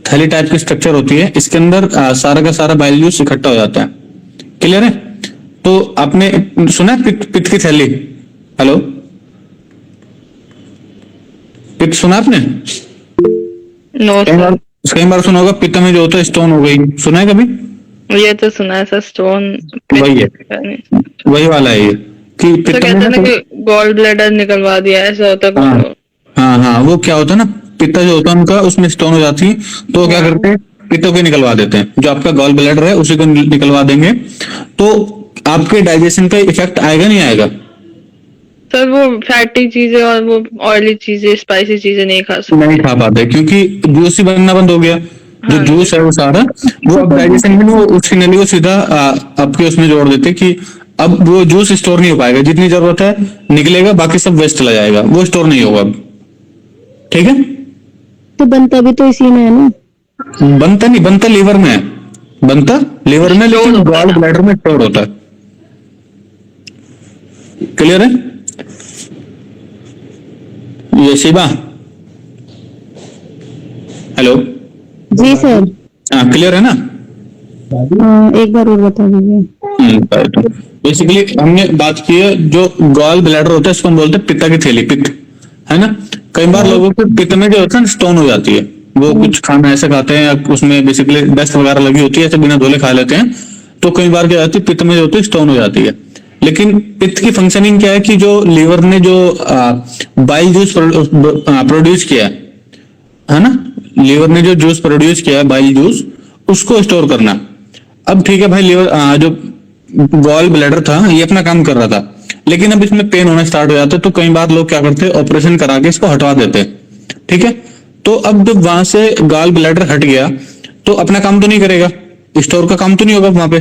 Speaker 1: थैली टाइप की स्ट्रक्चर होती है, इसके अंदर सारा का सारा बाइल जूस इकट्ठा हो जाता है। क्लियर है? तो आपने सुना है पित्त की थैली? हेलो, पित्त सुना आपने?
Speaker 3: नो सर,
Speaker 1: कई बार सुना होगा, पित्त में जो होता है स्टोन हो गई, सुना है कभी?
Speaker 3: ये तो सुना है सर, स्टोन
Speaker 1: वही है, वही वाला है ये, कि
Speaker 3: तो
Speaker 1: पित्त
Speaker 3: कहते
Speaker 1: में
Speaker 3: हैं ना
Speaker 1: ना,
Speaker 3: कि गॉल ब्लैडर निकलवा दिया, ऐसा होता है कुछ
Speaker 1: हाँ
Speaker 3: तो।
Speaker 1: हाँ, वो क्या होता है ना, पित्त जो होता है उनका, उसमें स्टोन हो जाती है, तो वो क्या करते हैं, पित्तों के निकलवा देते हैं। जो आपका गॉल ब्लैडर है उसी को निकलवा देंगे, तो आपके डाइजेशन का इफेक्ट आएगा नहीं आएगा?
Speaker 3: सर वो फैटी चीजें और वो ऑयली चीजें, स्पाइसी चीजें नहीं खा सकते।
Speaker 1: नहीं खा पाते, क्योंकि जूस ही बनना बंद हो गया। जो जूस है वो सारा, वो अब डाइजेशन में वो उसकी नली को सीधा आपके उसमें जोड़ देते कि अब वो जूस स्टोर नहीं हो पाएगा, जितनी जरूरत है निकलेगा, बाकी सब वेस्ट चला जाएगा, वो स्टोर नहीं होगा अब। ठीक है?
Speaker 2: तो बनता भी तो इसी में है ना।
Speaker 1: बनता नहीं, बनता लीवर में है, बनता लीवर में, लेकिन गॉल ब्लैडर में स्टोर होता है। क्लियर है? ये शिवा, हेलो,
Speaker 2: जी सर।
Speaker 1: हाँ क्लियर है ना?
Speaker 2: एक बार और बता दीजिए।
Speaker 1: बेसिकली हमने बात की है, जो गॉल ब्लैडर होता है इसको हम बोलते हैं पित्त की थैली, पित्त है ना। कई बार लोगों के पित्त में जो होता है स्टोन हो जाती है, वो कुछ खाना ऐसे खाते हैं, उसमें बेसिकली डस्ट वगैरह लगी होती है, ऐसे बिना धोले खा लेते हैं, तो कई बार क्या होती है, पित्त में जो होती है स्टोन हो जाती है। लेकिन पित्त की फंक्शनिंग क्या है कि जो लीवर ने जो बाइल जूस प्रोड्यूस किया है ना, लीवर ने जो जूस प्रोड्यूस किया है बाइल जूस, उसको स्टोर करना। अब ठीक है भाई, लीवर जो गॉल ब्लैडर था ये अपना काम कर रहा था, लेकिन अब इसमें पेन होना स्टार्ट हो जाता है, तो कई बार लोग क्या करते हैं, ऑपरेशन करा के इसको हटवा देते हैं। ठीक है? तो अब जब वहां से गॉल ब्लैडर हट गया, तो अपना काम तो नहीं करेगा, स्टोर का काम तो नहीं होगा वहां पे।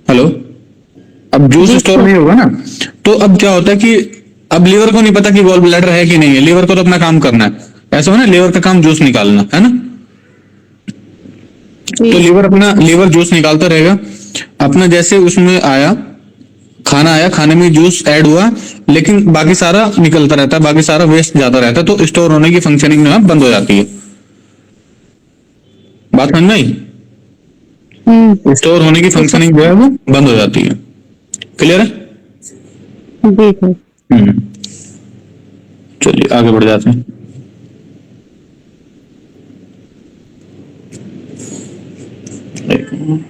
Speaker 1: हेलो, अब जूस स्टोर नहीं होगा ना, तो अब क्या होता है कि अब लीवर को नहीं पता कि गॉल ब्लैडर है कि नहीं है, लीवर को तो अपना काम करना है, ऐसा हो ना, लीवर का काम जूस निकालना है ना, तो लीवर जूस निकालता रहेगा अपना, जैसे उसमें आया खाना, आया खाने में जूस ऐड हुआ, लेकिन बाकी सारा निकलता रहता है, बाकी सारा वेस्ट जाता रहता है, तो स्टोर होने की फंक्शनिंग में बंद हो जाती है। बात समझ में आई? स्टोर होने की फंक्शनिंग जो है वो बंद हो जाती है। क्लियर है?
Speaker 2: ठीक है।
Speaker 1: चलिए आगे बढ़ जाते हैं। एक मिनट।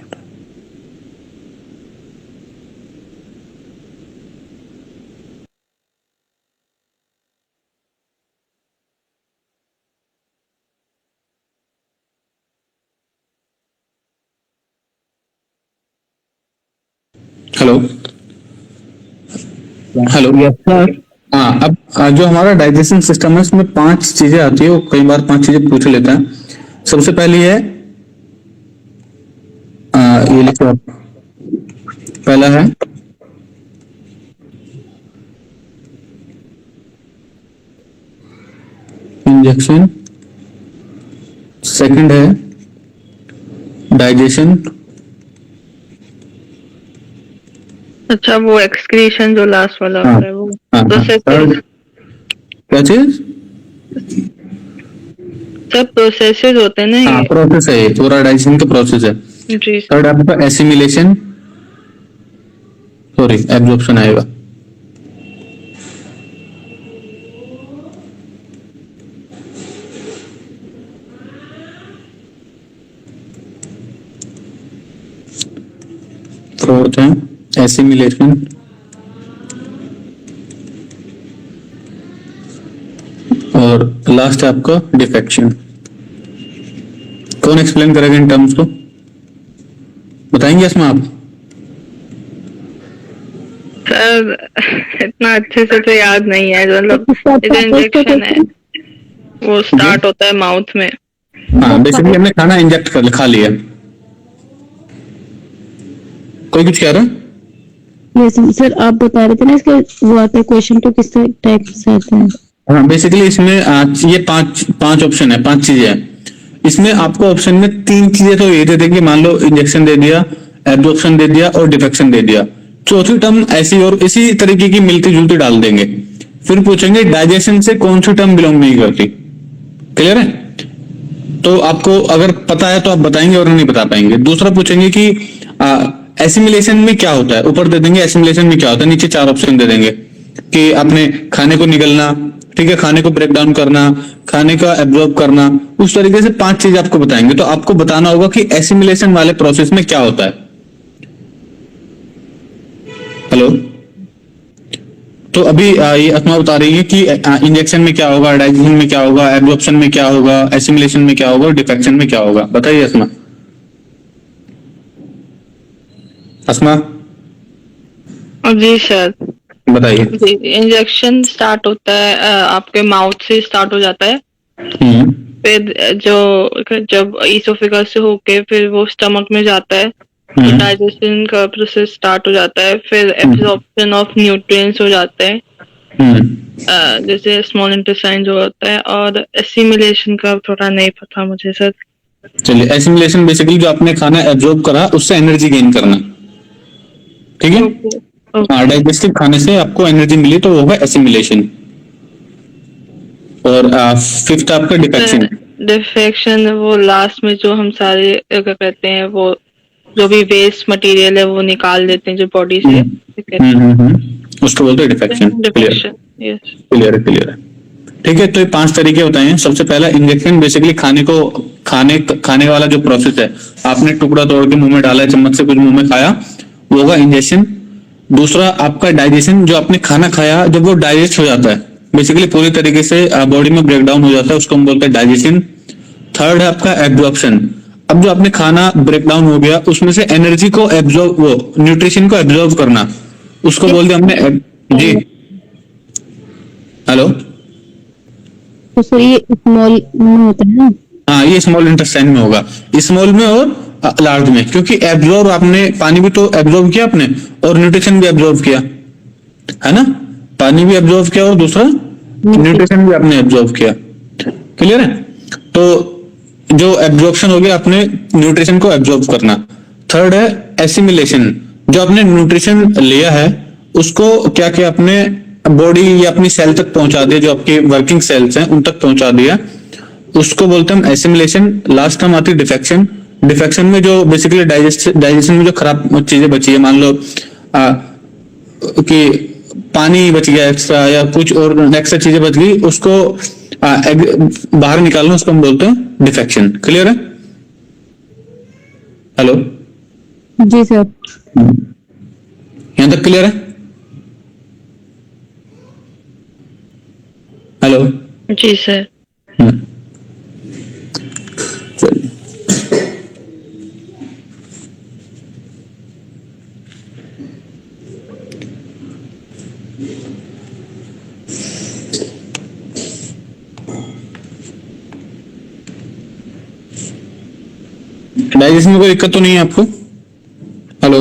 Speaker 1: हेलो, हेलो, हाँ, अब जो हमारा डाइजेशन सिस्टम है उसमें 5 चीजें आती है, वो कई बार 5 चीजें पूछ लेता है। सबसे पहली है ये लिखो आप, पहला है इंजेक्शन, सेकंड है डाइजेशन,
Speaker 3: अच्छा वो एक्सक्रीशन जो लास्ट वाला होता है वो प्रोसेसेस,
Speaker 1: क्या चीज,
Speaker 3: सब प्रोसेसेस होते हैं ना
Speaker 1: हाँ
Speaker 3: ये।
Speaker 1: प्रोसेस है, ये पूरा डाइजेशन का प्रोसेस है।
Speaker 3: जी
Speaker 1: थर्ड आपका एसिमिलेशन, सॉरी एब्जॉर्प्शन आएगा। फोर्थ है एसिमिलेशन और लास्ट है आपका डिफेक्शन। कौन एक्सप्लेन करेगा इन टर्म्स को, बताएंगे इसमें आप?
Speaker 3: सर इतना अच्छे से तो याद नहीं है, मतलब जो इंजेक्शन है वो स्टार्ट होता है माउथ में।
Speaker 1: हाँ बेसिकली हमने खाना इंजेक्ट कर खा लिया। कोई कुछ कह रहा है?
Speaker 2: यस सर, आप बता रहे थे ना इसका वो आता है क्वेश्चन, तो किस टाइप से आता है?
Speaker 1: हाँ बेसिकली इसमें ये पांच ऑप्शन है, 5 चीजें हैं इसमें। आपको ऑप्शन में 3 चीजें तो ये दे देंगे, मान लो इंजेक्शन दे दिया, एब्जॉर्प्शन दे दिया और डिफेक्शन दे दिया। चौथी टर्म ऐसी और इसी तरीके की मिलती जुलती डाल देंगे। फिर पूछेंगे डाइजेशन से कौन सी टर्म बिलोंग नहीं करती। क्लियर है? तो आपको अगर पता है तो आप बताएंगे और नहीं बता पाएंगे। दूसरा पूछेंगे कि एसिमिलेशन में क्या होता है, ऊपर दे देंगे एसिमिलेशन में क्या होता है, नीचे 4 ऑप्शन दे देंगे कि आपने खाने को निगलना, ठीक है, खाने को ब्रेक डाउन करना, खाने का एब्जॉर्ब करना, उस तरीके से 5 चीज आपको बताएंगे। तो आपको बताना होगा कि एसिमिलेशन वाले प्रोसेस में क्या होता है। हेलो, तो अभी ये अस्मा बता रही है कि इंजेक्शन में क्या होगा, डाइजेशन में क्या होगा, एब्जॉर्प्शन में क्या होगा, एसिमिलेशन में क्या होगा और डिफेक्शन में क्या होगा। बताइए अस्मा। अस्मा
Speaker 3: जी सर,
Speaker 1: बताइए।
Speaker 3: जी इंजेक्शन स्टार्ट होता है आपके माउथ से स्टार्ट हो जाता है। फिर जब ईसोफेगस से होके फिर वो स्टमक में जाता है, तो डाइजेशन का प्रोसेस स्टार्ट हो जाता है। फिर एब्जॉर्प्शन ऑफ न्यूट्रिएंट्स हो जाते हैं जैसे स्मॉल इंटेस्टाइन जो होता है। और एसिमिलेशन का थोड़ा नहीं पता मुझे सर।
Speaker 1: चलिए, एसिमिलेशन बेसिकली जो आपने खाना एब्जॉर्ब करा उससे एनर्जी गेन करना, ठीक है। हाँ, डाइजेस्टिव खाने से आपको एनर्जी मिली तो होगा एसिमिलेशन। और फिफ्थ आपका डिफेक्शन।
Speaker 3: डिफेक्शन वो लास्ट में जो हम सारे क्या कहते हैं, वो जो भी वेस्ट मटेरियल है वो निकाल देते हैं जो बॉडी से।
Speaker 1: उसको बोलते हैं डिफेक्शन।
Speaker 3: Defection, yes.
Speaker 1: क्लियर है। ठीक है, तो ये 5 तरीके बताए हैं। सबसे पहला इंजेक्शन, बेसिकली खाने वाला जो प्रोसेस है, आपने टुकड़ा तोड़ के मुंह में डाला, चम्मच से कुछ मुंह में खाया, वो होगा इंजेक्शन। दूसरा आपका डाइजेशन, जो आपने खाना खाया जब वो डाइजेस्ट हो जाता है, बेसिकली पूरी तरीके से बॉडी में ब्रेक डाउन हो जाता है, उसको हम बोलते हैं डाइजेशन। थर्ड है आपका एब्जॉर्प्शन। अब जो आपने खाना ब्रेक डाउन हो गया उसमें से एनर्जी को एब्जॉर्ब, वो न्यूट्रिशन को एब्जॉर्ब करना, उसको बोलते हैं हमने जी। हेलो,
Speaker 2: तो सर ये स्मॉल में होता है ना?
Speaker 1: हाँ, ये स्मॉल इंटेस्टाइन में होगा, स्मॉल में और लार्ज में, क्योंकि एब्जॉर्ब आपने पानी भी तो एब्जॉर्ब किया आपने और न्यूट्रिशन भी एब्जॉर्ब किया, है ना। पानी भी एब्जॉर्ब किया और दूसरा न्यूट्रिशन भी आपने एब्जॉर्ब किया। क्लियर है? तो जो एब्जॉर्प्शन हो गया, आपने न्यूट्रिशन को एब्जॉर्ब करना। थर्ड है एसिमिलेशन, जो आपने न्यूट्रिशन लिया है उसको क्या किया, अपने बॉडी या अपनी सेल तक पहुंचा दिया, जो आपके वर्किंग सेल्स हैं उन तक पहुंचा दिया, उसको बोलते हैं हम एसिमिलेशन। लास्ट हम आती है डिफेक्शन। डिफेक्शन में जो बेसिकली डाइजेशन में जो खराब चीजें बची है, मान लो कि पानी बच गया एक्स्ट्रा या कुछ और एक्स्ट्रा चीजें बच गई, उसको बाहर निकालना, उसको हम बोलते हैं डिफेक्शन। क्लियर है? हेलो
Speaker 2: जी सर।
Speaker 1: यहां तक क्लियर है? हेलो
Speaker 3: जी सर।
Speaker 1: चलिए, डाइजेशन में कोई दिक्कत तो नहीं है आपको? हेलो,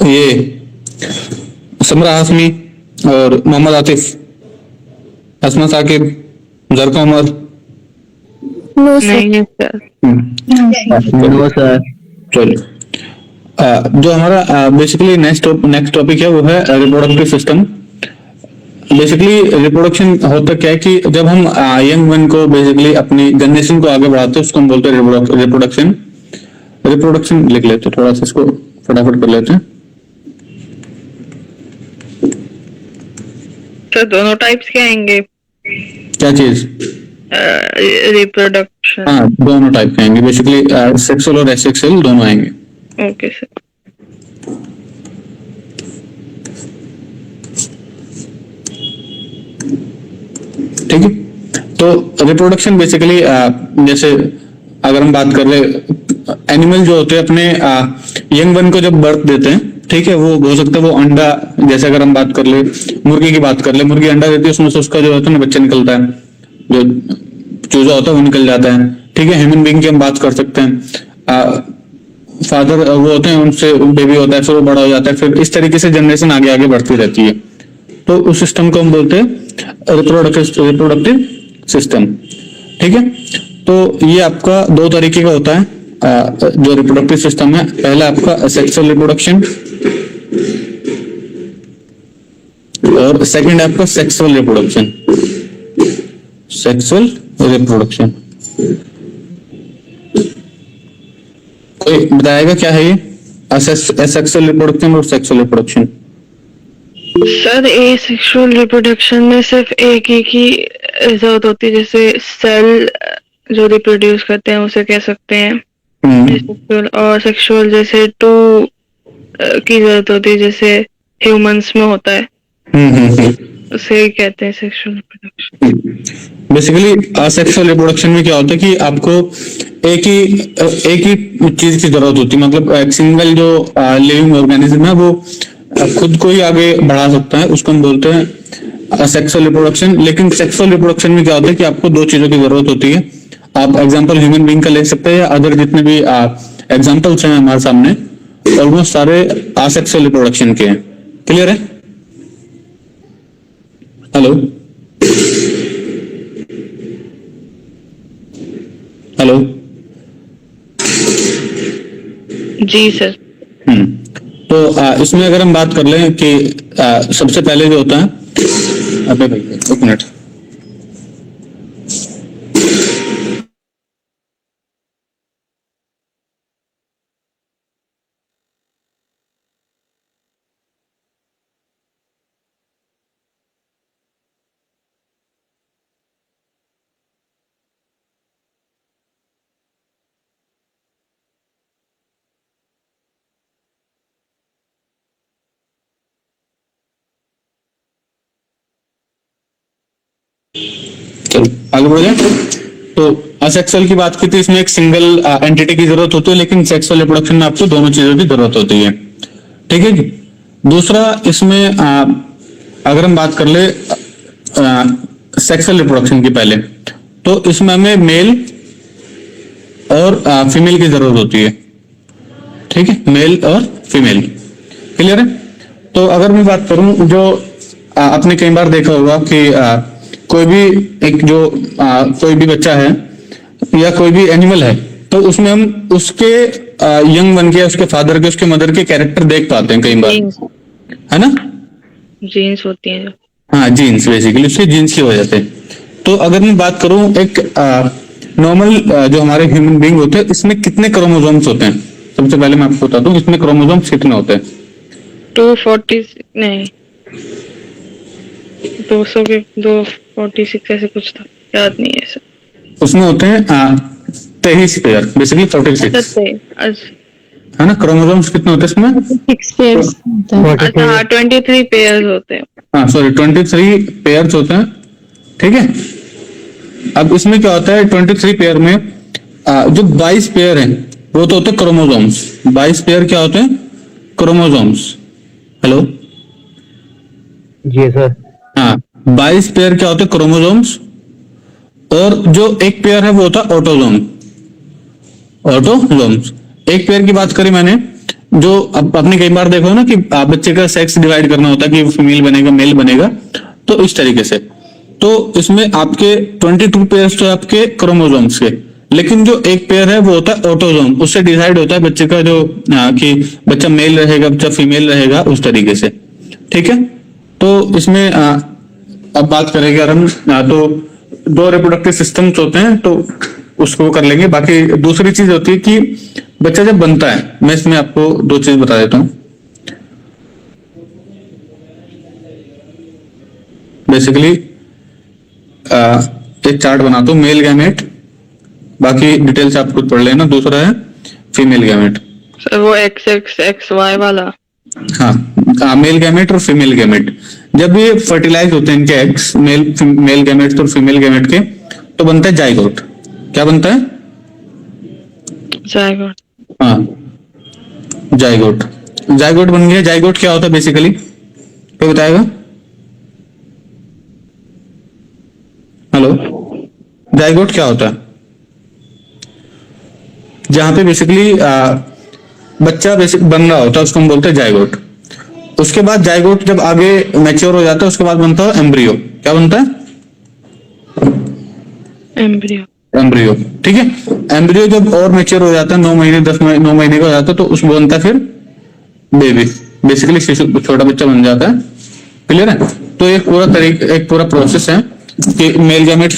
Speaker 1: ये समरा हाशमी और मोहम्मद आतिफ, असमा साकिब, जरका उमर।
Speaker 5: No sir.
Speaker 3: नहीं सर।
Speaker 1: चलो, जो हमारा बेसिकली नेक्स्ट टॉपिक है वो है रिप्रोडक्टिव सिस्टम। बेसिकली रिप्रोडक्शन होता क्या है कि जब हम यंग वन को बेसिकली अपनी जनरेशन को आगे बढ़ाते हैं, उसको हम बोलते हैं रिप्रोडक्शन। रिप्रोडक्शन लिख लेते, थोड़ा सा इसको फटाफट कर लेते हैं।
Speaker 3: सर दोनों टाइप्स के आएंगे
Speaker 1: क्या चीज?
Speaker 3: रिप्रोडक्शन?
Speaker 1: हाँ, दोनों टाइप के आएंगे बेसिकली, सेक्सुअल और एसेक्सुअल दोनों आएंगे।
Speaker 3: Okay sir.
Speaker 1: ठीक है, तो रिप्रोडक्शन बेसिकली जैसे अगर हम बात कर ले, एनिमल जो होते हैं अपने यंग वन को जब बर्थ देते हैं, ठीक है, वो हो सकता है वो अंडा, जैसे अगर हम बात कर ले मुर्गी की बात कर ले, मुर्गी अंडा देती है, उसमें से उसका जो होता है ना बच्चा निकलता है, जो चूजा होता है वो निकल जाता है। ठीक है, ह्यूमन बीइंग की हम बात कर सकते हैं, फादर वो होते हैं, उनसे बेबी होता है, फिर वो बड़ा हो जाता है, फिर इस तरीके से जनरेशन आगे आगे बढ़ती रहती है। तो उस सिस्टम को हम बोलते हैं रिप्रोडक्टिव सिस्टम। ठीक है, तो ये आपका दो तरीके का होता है जो रिप्रोडक्टिव सिस्टम है। पहला आपका सेक्सुअल रिप्रोडक्शन और सेकंड आपका सेक्सुअल रिप्रोडक्शन। सेक्सुअल रिप्रोडक्शन कोई बताएगा क्या है ये? सेक्सुअल रिप्रोडक्शन और sexual reproduction.
Speaker 3: Sir asexual reproduction में सिर्फ एक ही की जरूरत होती है, जैसे सेल जो रिप्रोड्यूस करते हैं उसे कह सकते हैं एसेक्सुअल, और सेक्सुअल जैसे टू की जरूरत होती है, जैसे ह्यूमंस में होता है, उसे ही कहते हैं sexual reproduction.
Speaker 1: Basically asexual reproduction में क्या होता है कि आपको एक ही चीज की जरूरत होती है, मतलब एक सिंगल जो लिविंग ऑर्गेनिज्म है वो खुद को ही आगे बढ़ा सकता है, उसको हम बोलते हैं सेक्सुअल रिप्रोडक्शन। लेकिन सेक्सुअल रिप्रोडक्शन में क्या होता है कि आपको दो चीजों की जरूरत होती है। आप एग्जांपल ह्यूमन बीइंग का ले सकते हैं या अदर जितने भी एग्जांपल्स हैं हमारे सामने, ऑलमोस्ट सारे असेक्सुअल रिप्रोडक्शन के हैं। क्लियर है? हेलो हेलो
Speaker 3: जी सर।
Speaker 1: तो इसमें अगर हम बात कर लें कि सबसे पहले जो होता है, अबे भाई एक मिनट, चलो आगे बढ़ जाए। तो असेक्सुअल की बात की थी, इसमें एक सिंगल एंटिटी की जरूरत होती है, लेकिन सेक्सुअल रिप्रोडक्शन में आपको दोनों चीजों की जरूरत होती है। ठीक है जी। दूसरा इसमें अगर हम बात कर ले सेक्सुअल रिप्रोडक्शन की पहले, तो इसमें हमें मेल और फीमेल की जरूरत होती है। ठीक है, मेल और फीमेल। क्लियर है? तो अगर मैं बात करूं, जो आपने कई बार देखा होगा कि कोई भी एक जो कोई भी बच्चा है या कोई भी एनिमल है, तो उसमें हम उसके यंग वन के, उसके फादर के, उसके मदर के कैरेक्टर देख पाते हैं कई बार, है ना?
Speaker 3: जीन्स होती हैं।
Speaker 1: हाँ, जीन्स, बेसिकली उसके जीन्स की वजह से। तो अगर मैं बात करूं एक नॉर्मल जो हमारे ह्यूमन बीइंग होते हैं, इसमें कितने क्रोमोसोम्स होते हैं? सबसे पहले मैं आपको बता दूं इसमें क्रोमोसोम्स कितने होते हैं।
Speaker 3: 240 नहीं 200 के 246 ऐसे कुछ था, याद नहीं है सर।
Speaker 1: उसमें होते हैं 23 पेयर, बेसिकली 46, है ना? क्रोमोसोम्स कितने होते हैं इसमें?
Speaker 2: 6 पेयर्स होता है।
Speaker 3: अच्छा हाँ 23 पेयर्स होते हैं।
Speaker 1: हाँ सॉरी, 23 पेयर्स होते हैं। ठीक है, अब इसमें क्या होता है 23 पेयर में जो 22 पेयर हैं वो तो होते हैं क्रोमोसोम्स। 22 पेयर क्या होते हैं? क्रोमोसोम्स। हेलो
Speaker 6: जी सर।
Speaker 1: हाँ, 22 पेयर क्या होते हैं? क्रोमोसोम्स। और जो एक पेयर है वो होता है ऑटोसोम। ऑटोसोम्स। एक पेयर की बात करी मैंने, जो आपने कई बार देखा हो ना कि बच्चे का सेक्स डिवाइड करना होता है कि फीमेल बनेगा मेल बनेगा, तो इस तरीके से। तो इसमें आपके 22 पेयर्स तो आपके क्रोमोसोम्स के, लेकिन जो एक पेयर है वो होता है ऑटोसोम। उससे डिसाइड होता है बच्चे का जो कि बच्चा मेल रहेगा बच्चा फीमेल रहेगा, उस तरीके से। ठीक है, तो इसमें अब बात करेंगे अगर हम, तो दो रिप्रोडक्टिव सिस्टम्स होते हैं, तो उसको कर लेंगे। बाकी दूसरी चीज होती है कि बच्चा जब बनता है, मैं इसमें आपको दो चीज बता देता हूँ। बेसिकली एक चार्ट बनाता हूँ, मेल गैमेट, बाकी डिटेल्स आप खुद पढ़ लेना। दूसरा है फीमेल गैमेट।
Speaker 3: सर वो XXXY वाला।
Speaker 1: हाँ, मेल गैमेट और फीमेल गैमेट। जब ये फर्टिलाइज होते हैं इनके एग्स, मेल गैमेट और फीमेल गैमेट के, तो बनता है जाइगोट। क्या बनता है?
Speaker 3: जाइगोट।
Speaker 1: हाँ, जाइगोट। जाइगोट बन गया। जाइगोट क्या होता है बेसिकली, कोई बताएगा? हेलो, जाइगोट क्या होता है? जहां पे बेसिकली बच्चा बेसिक बन रहा होता है उसको हम बोलते हैं जाइगोट। उसके बाद जाइगोट जब आगे मैच्योर हो जाता है उसके बाद बनता है एम्ब्रियो। क्या बनता है?
Speaker 3: एम्ब्रियो।
Speaker 1: एम्ब्रियो, ठीक है। एम्ब्रियो जब और मैच्योर हो जाता है, 9 महीने 9 महीने का हो जाता है, तो उसमें बनता है फिर बेबी। बेसिकली शिशु, छोटा बच्चा बन जाता है। क्लियर है? तो एक पूरा प्रोसेस है कि मेल गैमेट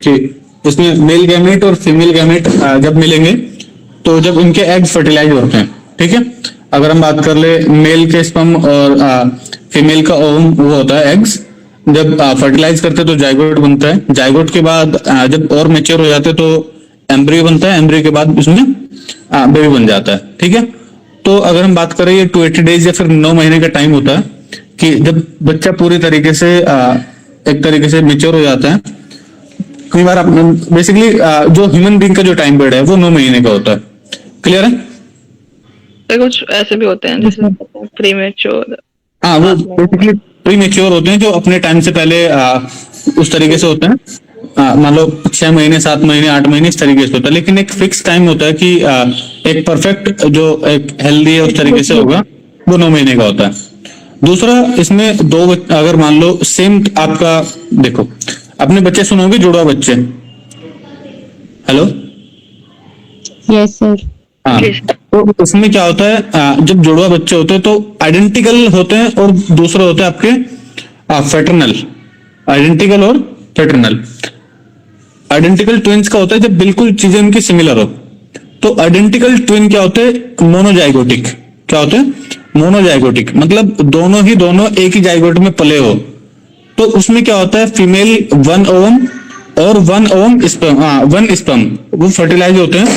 Speaker 1: कि इसमें मेल गैमेट और फीमेल गैमेट जब मिलेंगे तो जब उनके एग फर्टिलाइज होते हैं, ठीक है। अगर हम बात कर ले मेल के स्पर्म और फीमेल का ओवम, वो होता है एग्स। जब फर्टिलाइज करते हैं तो जाइगोट बनता है। जाइगोट के बाद जब और मैच्योर हो जाते हैं तो एम्ब्रियो बनता है। एम्ब्रियो के बाद इसमें बेबी बन जाता है, ठीक है। तो अगर हम बात करें, ये 280 डेज या फिर 9 महीने का टाइम होता है कि जब बच्चा पूरी तरीके से एक तरीके से मैच्योर हो जाता है। कई बार बेसिकली जो ह्यूमन बीइंग का जो टाइम पीरियड है वो 9 महीने का होता है। क्लियर है?
Speaker 3: सर कुछ ऐसे भी होते हैं जैसे प्रीमेच्योर।
Speaker 1: हाँ, वो बेसिकली प्री मैच्योर होते हैं जो अपने टाइम से पहले उस तरीके से होते हैं। मान लो 6 महीने, 7 महीने, 8 महीने इस तरीके से होता है। लेकिन एक फिक्स टाइम होता है कि एक परफेक्ट जो एक हेल्दी है उस तरीके से होगा, वो 9 महीने का होता है। दूसरा, इसमें दो अगर मान लो सेम आपका, देखो अपने बच्चे सुनोगे, जुड़वा बच्चे। Hello,
Speaker 2: yes sir.
Speaker 1: हाँ, तो उसमें क्या होता है, जब जुड़वा बच्चे होते हैं तो आइडेंटिकल होते हैं और दूसरे होते हैं आपके फेटर्नल। आइडेंटिकल और फेटर्नल। आइडेंटिकल ट्विंस का होता है जब बिल्कुल चीजें उनकी सिमिलर हो। तो आइडेंटिकल ट्विन क्या होते हैं? मोनोजाइगोटिक। क्या होते हैं? मोनोजाइगोटिक, मतलब दोनों एक ही जाइगोट में पले हो। तो उसमें क्या होता है, फीमेल 1 ओवम और 1 ओवम स्पर्म, 1 स्पर्म, वो फर्टिलाइज होते हैं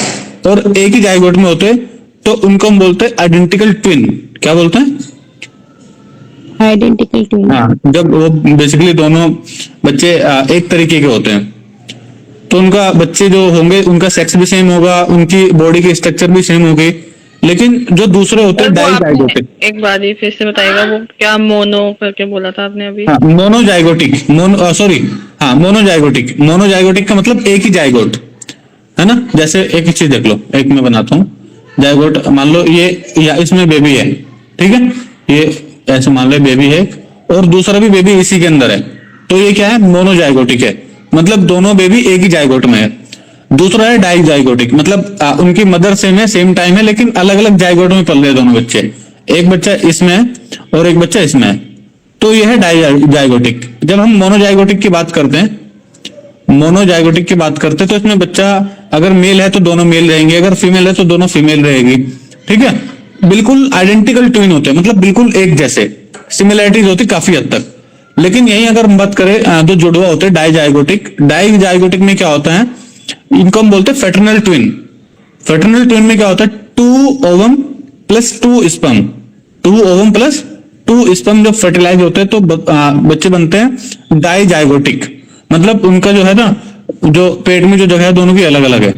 Speaker 1: और एक ही जाइगोट में होते हैं, तो उनको हम बोलते हैं आइडेंटिकल ट्विन। क्या बोलते हैं?
Speaker 2: Identical twin.
Speaker 1: हाँ, जब वो बेसिकली दोनों बच्चे एक तरीके के होते हैं, तो उनका बच्चे जो होंगे उनका सेक्स भी सेम होगा, उनकी बॉडी की स्ट्रक्चर भी सेम होगी। लेकिन जो दूसरे होते हैं डाइजाइगोटिक।
Speaker 3: एक बार ही फिर से बताइएगा, वो क्या मोनो करके बोला था आपने अभी?
Speaker 1: हाँ, मोनोजाइगोटिक। मोनोजाइगोटिक। मोनोजाइगोटिक का मतलब एक ही जाइगोट है ना। जैसे एक ही चीज देख लो, एक मैं बनाता हूँ जाइगोट। मान लो ये या इसमें बेबी है, ठीक है। ये ऐसे मान लो बेबी है और दूसरा भी बेबी इसी के अंदर है, तो ये क्या है? मोनोजाइगोटिक है, मतलब दोनों बेबी एक ही जाइगोट में है। दूसरा है डाइजाइगोटिक, मतलब उनकी मदर सेम है, सेम टाइम है, लेकिन अलग अलग जाइगोट में पल रहे हैं दोनों बच्चे। एक बच्चा इसमें है और एक बच्चा इसमें है, तो यह है डाइजाइगोटिक। जब हम मोनोजाइगोटिक की बात करते हैं, तो इसमें बच्चा अगर मेल है तो दोनों मेल रहेंगे, अगर फीमेल है तो दोनों फीमेल रहेगी, ठीक है। बिल्कुल आइडेंटिकल ट्विन होते हैं, मतलब बिल्कुल एक जैसे, सिमिलैरिटीज होती काफी हद तक। लेकिन यही अगर हम बात करें जो जुड़वा होते हैं डाइजाइगोटिक में क्या होता है, इनको हम बोलते हैं फेटर्नल ट्विन। फेटर्नल ट्विन में क्या होता है? 2 ovum plus 2 sperm. 2 ovum plus 2 sperm जब फर्टिलाइज होते हैं तो बच्चे बनते हैं डाइजाइगोटिक, मतलब उनका जो है ना, जो पेट में जो जगह है दोनों की अलग अलग है,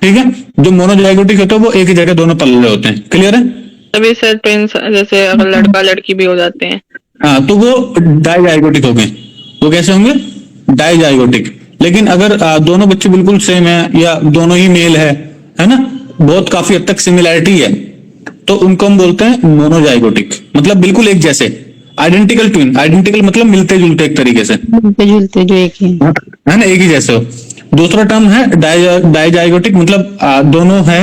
Speaker 1: ठीक है। जो मोनोजाइगोटिक होते हैं वो एक ही जगह दोनों पल रहे होते हैं। क्लियर है?
Speaker 3: तभी सर ट्विंस, जैसे अगर लड़का लड़की भी हो जाते हैं,
Speaker 1: हाँ, तो वो डाइजाइगोटिक हो गए। वो कैसे होंगे? डाइजाइगोटिक। लेकिन अगर दोनों बच्चे बिल्कुल सेम है या दोनों ही मेल है ना, बहुत काफी हद तक सिमिलैरिटी है, तो उनको हम बोलते हैं मोनोजाइगोटिक, मतलब बिल्कुल एक जैसे। आइडेंटिकल ट्विन, आइडेंटिकल मतलब मिलते जुलते एक तरीके से,
Speaker 2: मिलते जुलते जो एक है
Speaker 1: ना, एक ही जैसे हो। दूसरा टर्म है डाइजाइगोटिक, मतलब दोनों है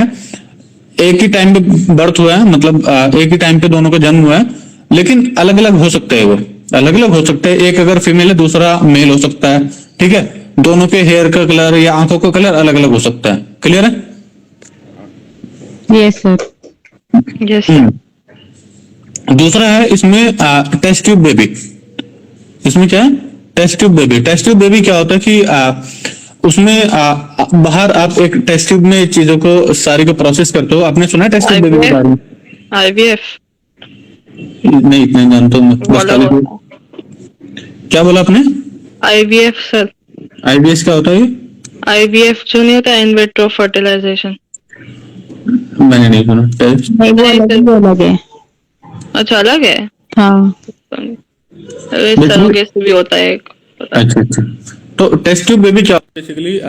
Speaker 1: एक ही टाइम पे बर्थ हुआ है, मतलब एक ही टाइम पे दोनों का जन्म हुआ है, लेकिन अलग अलग हो सकते हैं, वो अलग अलग हो सकते हैं। एक अगर फीमेल है दूसरा मेल हो सकता है, ठीक है। दोनों के हेयर का कलर या आंखों का कलर अलग अलग हो सकता है। क्लियर है?
Speaker 2: Yes sir.
Speaker 3: यस।
Speaker 1: दूसरा है इसमें टेस्ट ट्यूब बेबी। इसमें क्या है? Test tube baby. Test tube baby क्या होता है कि उसमें बाहर आप एक टेस्ट ट्यूब में चीजों को सारी को प्रोसेस करते हो। आपने सुना है टेस्ट ट्यूब बेबी के बारे में?
Speaker 3: आईवीएफ
Speaker 1: नहीं, इतना ही जानता हूँ मैं, बस
Speaker 3: बोला
Speaker 1: खाली
Speaker 3: होता
Speaker 1: क्या बोला आपने?
Speaker 3: IVF sir.
Speaker 1: आईबीएस क्या होता है ये?
Speaker 3: आईवीएफ जो नहीं होता, इन विट्रो फर्टिलाइजेशन।
Speaker 1: मैंने नहीं सुना। टेस्ट
Speaker 2: नहीं, वो
Speaker 3: नहीं,
Speaker 2: अलग
Speaker 3: सर।
Speaker 2: वो अलग है।
Speaker 3: अच्छा, अलग है।
Speaker 2: हाँ।
Speaker 3: सरोगेसी भी होता है एक।
Speaker 1: अच्छा अच्छा। तो टेस्ट ट्यूब बेबी क्या बेसिकली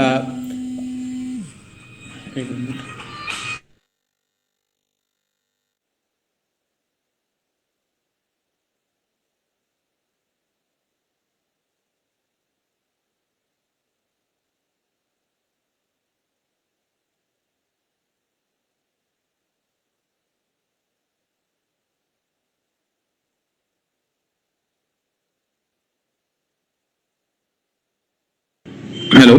Speaker 1: हेलो।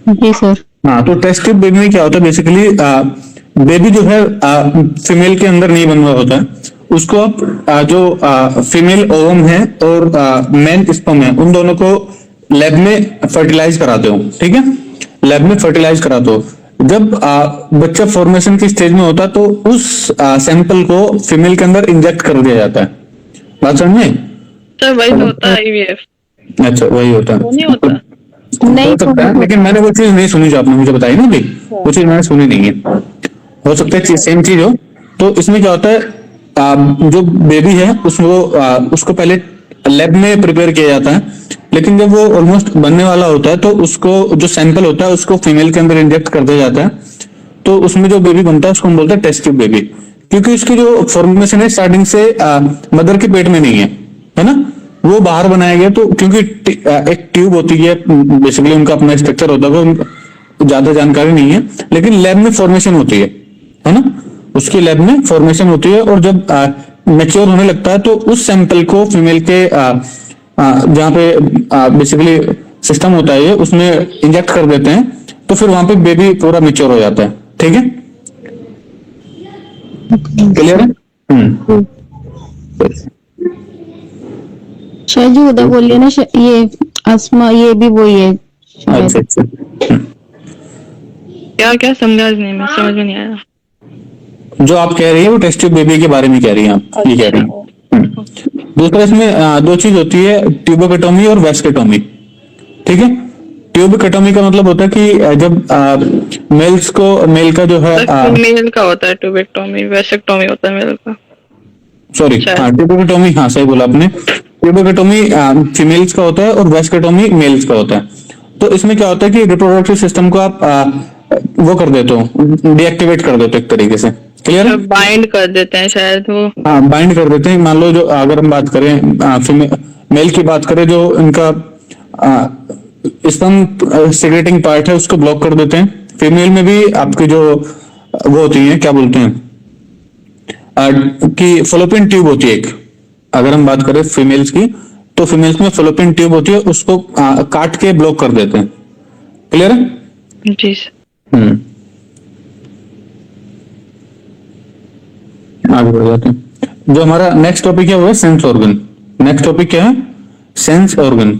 Speaker 2: जी सर।
Speaker 1: हाँ, तो टेस्ट ट्यूब बेबी में क्या होता है बेसिकली, बेबी जो है फीमेल के अंदर नहीं बन रहा होता है, उसको आप जो फीमेल ओवम है और मेल स्पर्म है, उन दोनों को लैब में फर्टिलाइज कराते हो, ठीक है। लैब में फर्टिलाइज कराते हो। जब बच्चा फॉर्मेशन की स्टेज में होता है तो उस सैंपल को फीमेल के अंदर इंजेक्ट कर दिया जाता है। बात समझ में?
Speaker 3: सर वही तो होता है आईवीएफ।
Speaker 1: अच्छा, वही होता
Speaker 3: वो
Speaker 1: है।
Speaker 3: नहीं होता।
Speaker 2: नहीं
Speaker 1: हो सकता है, लेकिन मैंने वो चीज नहीं सुनी जो आपने मुझे बताई ना अभी, वो चीज मैंने सुनी नहीं है। हो सकता है सेम चीज हो। तो इसमें क्या होता है, जो बेबी है उसको पहले लैब में प्रिपेयर किया जाता है, लेकिन जब वो ऑलमोस्ट बनने वाला होता है तो उसको जो सैंपल होता है उसको फीमेल के अंदर इंजेक्ट कर दिया जाता है। तो उसमें जो बेबी बनता है उसको हम बोलते हैं टेस्ट ट्यूब बेबी, क्योंकि उसकी जो फॉर्मेशन है स्टार्टिंग से मदर के पेट में नहीं है ना, वो बाहर बनाया गया। तो क्योंकि एक ट्यूब होती है, बेसिकली उनका अपना स्ट्रक्चर होता है, वो ज्यादा जानकारी नहीं है, लेकिन लैब में फॉर्मेशन होती है ना, उसकी लैब में फॉर्मेशन होती है। और जब मैच्योर होने लगता है तो उस सैंपल को फीमेल के जहाँ पे बेसिकली सिस्टम होता है ये, उसमें इंजेक्ट कर देते हैं, तो फिर वहां पे बेबी पूरा मैच्योर हो जाता है। ठीक है? क्लियर है?
Speaker 2: शायद जो उधर बोलिए ना, ये आसमा, ये भी वही है शायद।
Speaker 1: अच्छा अच्छा।
Speaker 3: क्या क्या समझा नहीं, मैं समझ में नहीं आया।
Speaker 1: जो आप कह रही है वो टेस्ट ट्यूब बेबी के बारे में कह रही हैं आप, ये कह रही हैं। दूसरा इसमें दो चीज होती है, ट्यूबोकेटोमी और वेस्केटोमी। ठीक है? ट्यूबोकेटोमी का मतलब होता है कि जब मेल का जो है
Speaker 3: मेल का होता है ट्यूबेक्टोमी, वेसेक्टोमी होता है मेल का।
Speaker 1: सॉरी, ट्यूबोकेटोमी, हाँ सही बोला आपने। ट्यूबोकेटोमी फीमेल्स का होता है और वेस्केटोमी मेल्स का होता है। तो इसमें क्या होता है कि रिप्रोडक्टिव सिस्टम को आप वो कर देते हो, डीएक्टिवेट कर देते हो एक तरीके से। क्लियर है?
Speaker 3: बाइंड कर देते हैं शायद वो।
Speaker 1: हाँ, बाइंड कर देते हैं। मान लो जो अगर हम बात करें मेल की बात करें, जो इनका स्पर्म सीक्रेटिंग पार्ट है उसको ब्लॉक कर देते हैं। फीमेल में भी आपकी जो वो होती है, क्या बोलते हैं, कि फॉलोपियन ट्यूब होती है एक। अगर हम बात करें फीमेल्स की, तो फीमेल्स में फॉलोपियन ट्यूब होती है, उसको काट के ब्लॉक कर देते हैं। क्लियर है?
Speaker 3: जी सर।
Speaker 1: आगे बढ़ जाते हैं। जो हमारा नेक्स्ट टॉपिक है वो है सेंस ऑर्गन। नेक्स्ट टॉपिक क्या है? Sense organ.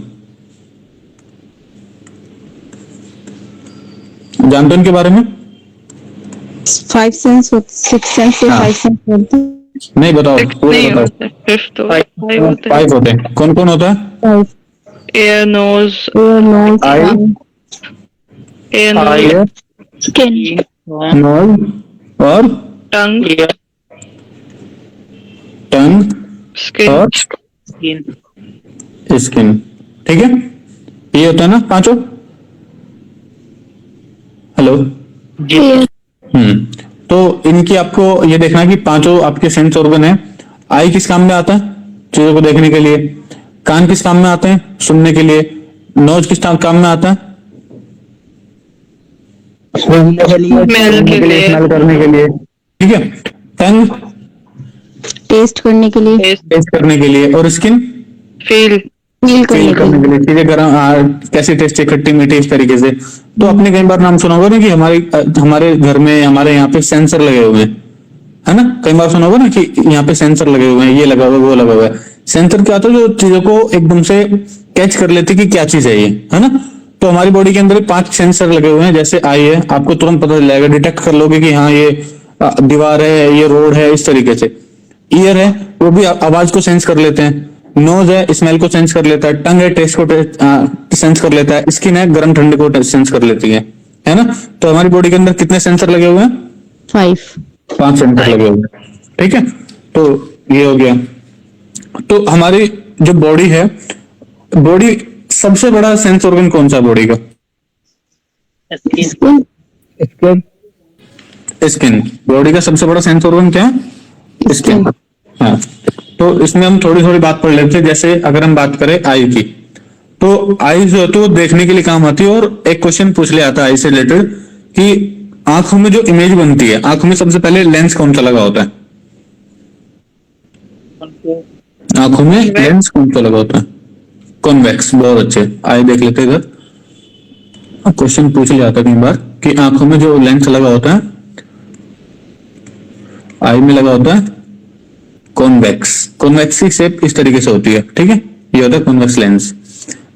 Speaker 1: जानते हो इनके बारे में?
Speaker 2: 5 सेंस, 6 सेंस से 5 सेंस होते हैं।
Speaker 1: नहीं, बताओ।
Speaker 3: नहीं होता, फिफ्थ तो 5 होते हैं।
Speaker 1: 5 होते हैं। कौन कौन होता है?
Speaker 2: 5
Speaker 3: एयर, नोज,
Speaker 1: आई,
Speaker 3: एयर, नोज,
Speaker 2: स्किन,
Speaker 1: नोज और
Speaker 3: टंग,
Speaker 1: टंग
Speaker 3: स्किन,
Speaker 1: और स्किन। ठीक है? ये होता है ना पांचों। हेलो। तो इनकी आपको ये देखना है कि पांचों आपके सेंस ऑर्गन है। आई किस काम में आता है? चीजों को देखने के लिए। कान किस काम में आते हैं? सुनने के लिए। नोज किस काम में आता है?
Speaker 6: सूंघने के लिए,
Speaker 3: स्मेल के लिए,
Speaker 6: स्मेल करने के लिए।
Speaker 1: ठीक है। टंग
Speaker 2: टेस्ट करने के लिए,
Speaker 1: टेस्ट करने के लिए, और स्किन
Speaker 3: फील,
Speaker 2: फील करने
Speaker 1: फील
Speaker 2: के
Speaker 1: करने
Speaker 2: लिए।
Speaker 1: के लिए। चीजें गरम कैसी टेस्ट है, खट्टी मीठी, इस तरीके से। तो आपने कई बार नाम सुना होगा ना कि हमारे घर में, हमारे यहाँ पे सेंसर लगे हुए हैं, है ना। कई बार सुना होगा ना कि यहाँ पे सेंसर लगे हुए हैं, ये लगा हुआ है, वो लगा हुआ है। सेंसर क्या होता है, जो चीजों को एकदम से कैच कर लेते कि क्या चीज है ये, है ना। तो हमारी बॉडी के अंदर 5 सेंसर लगे हुए हैं। जैसे आई है, आपको तुरंत पता चल जाएगा, डिटेक्ट कर लोगे कि हाँ ये दीवार है, ये रोड है, इस तरीके से। ईयर है, वो भी आवाज को सेंस कर लेते हैं। नोज है, स्मेल को सेंस कर लेता है। टंग है, टेस्ट को सेंस कर लेता है। स्किन है, गर्म ठंडे को सेंस कर लेती है ना। तो हमारी बॉडी के अंदर कितने सेंसर लगे हुए हैं?
Speaker 2: 5।
Speaker 1: 5 सेंसर लगे हुए हैं। ठीक है, तो ये हो गया। तो हमारी जो बॉडी है, बॉडी सबसे बड़ा सेंस ऑर्गन कौन सा है बॉडी का?
Speaker 4: स्किन।
Speaker 6: स्किन।
Speaker 1: स्किन। बॉडी का सबसे बड़ा सेंस ऑर्गन क्या है? स्किन। हाँ, तो इसमें हम थोड़ी थोड़ी बात पढ़ लेते हैं। जैसे अगर हम बात करें आई की, तो आई जो है तो देखने के लिए काम आती है। और एक क्वेश्चन पूछ लिया था आई से रिलेटेड कि आंखों में जो इमेज बनती है, आंखों में सबसे पहले लेंस कौन सा लगा होता है? आंखों में लेंस कौन सा लगा होता है? कॉन्वेक्स। बहुत अच्छे, आइए देख लेते हैं इधर। क्वेश्चन पूछ लिया था कई बार कि आंखों में जो लेंस लगा होता है, आई में लगा होता है कॉन्वेक्स। कॉन्वेक्स की शेप इस तरीके से होती है। ठीक है, ये होता है कॉन्वेक्स लेंस।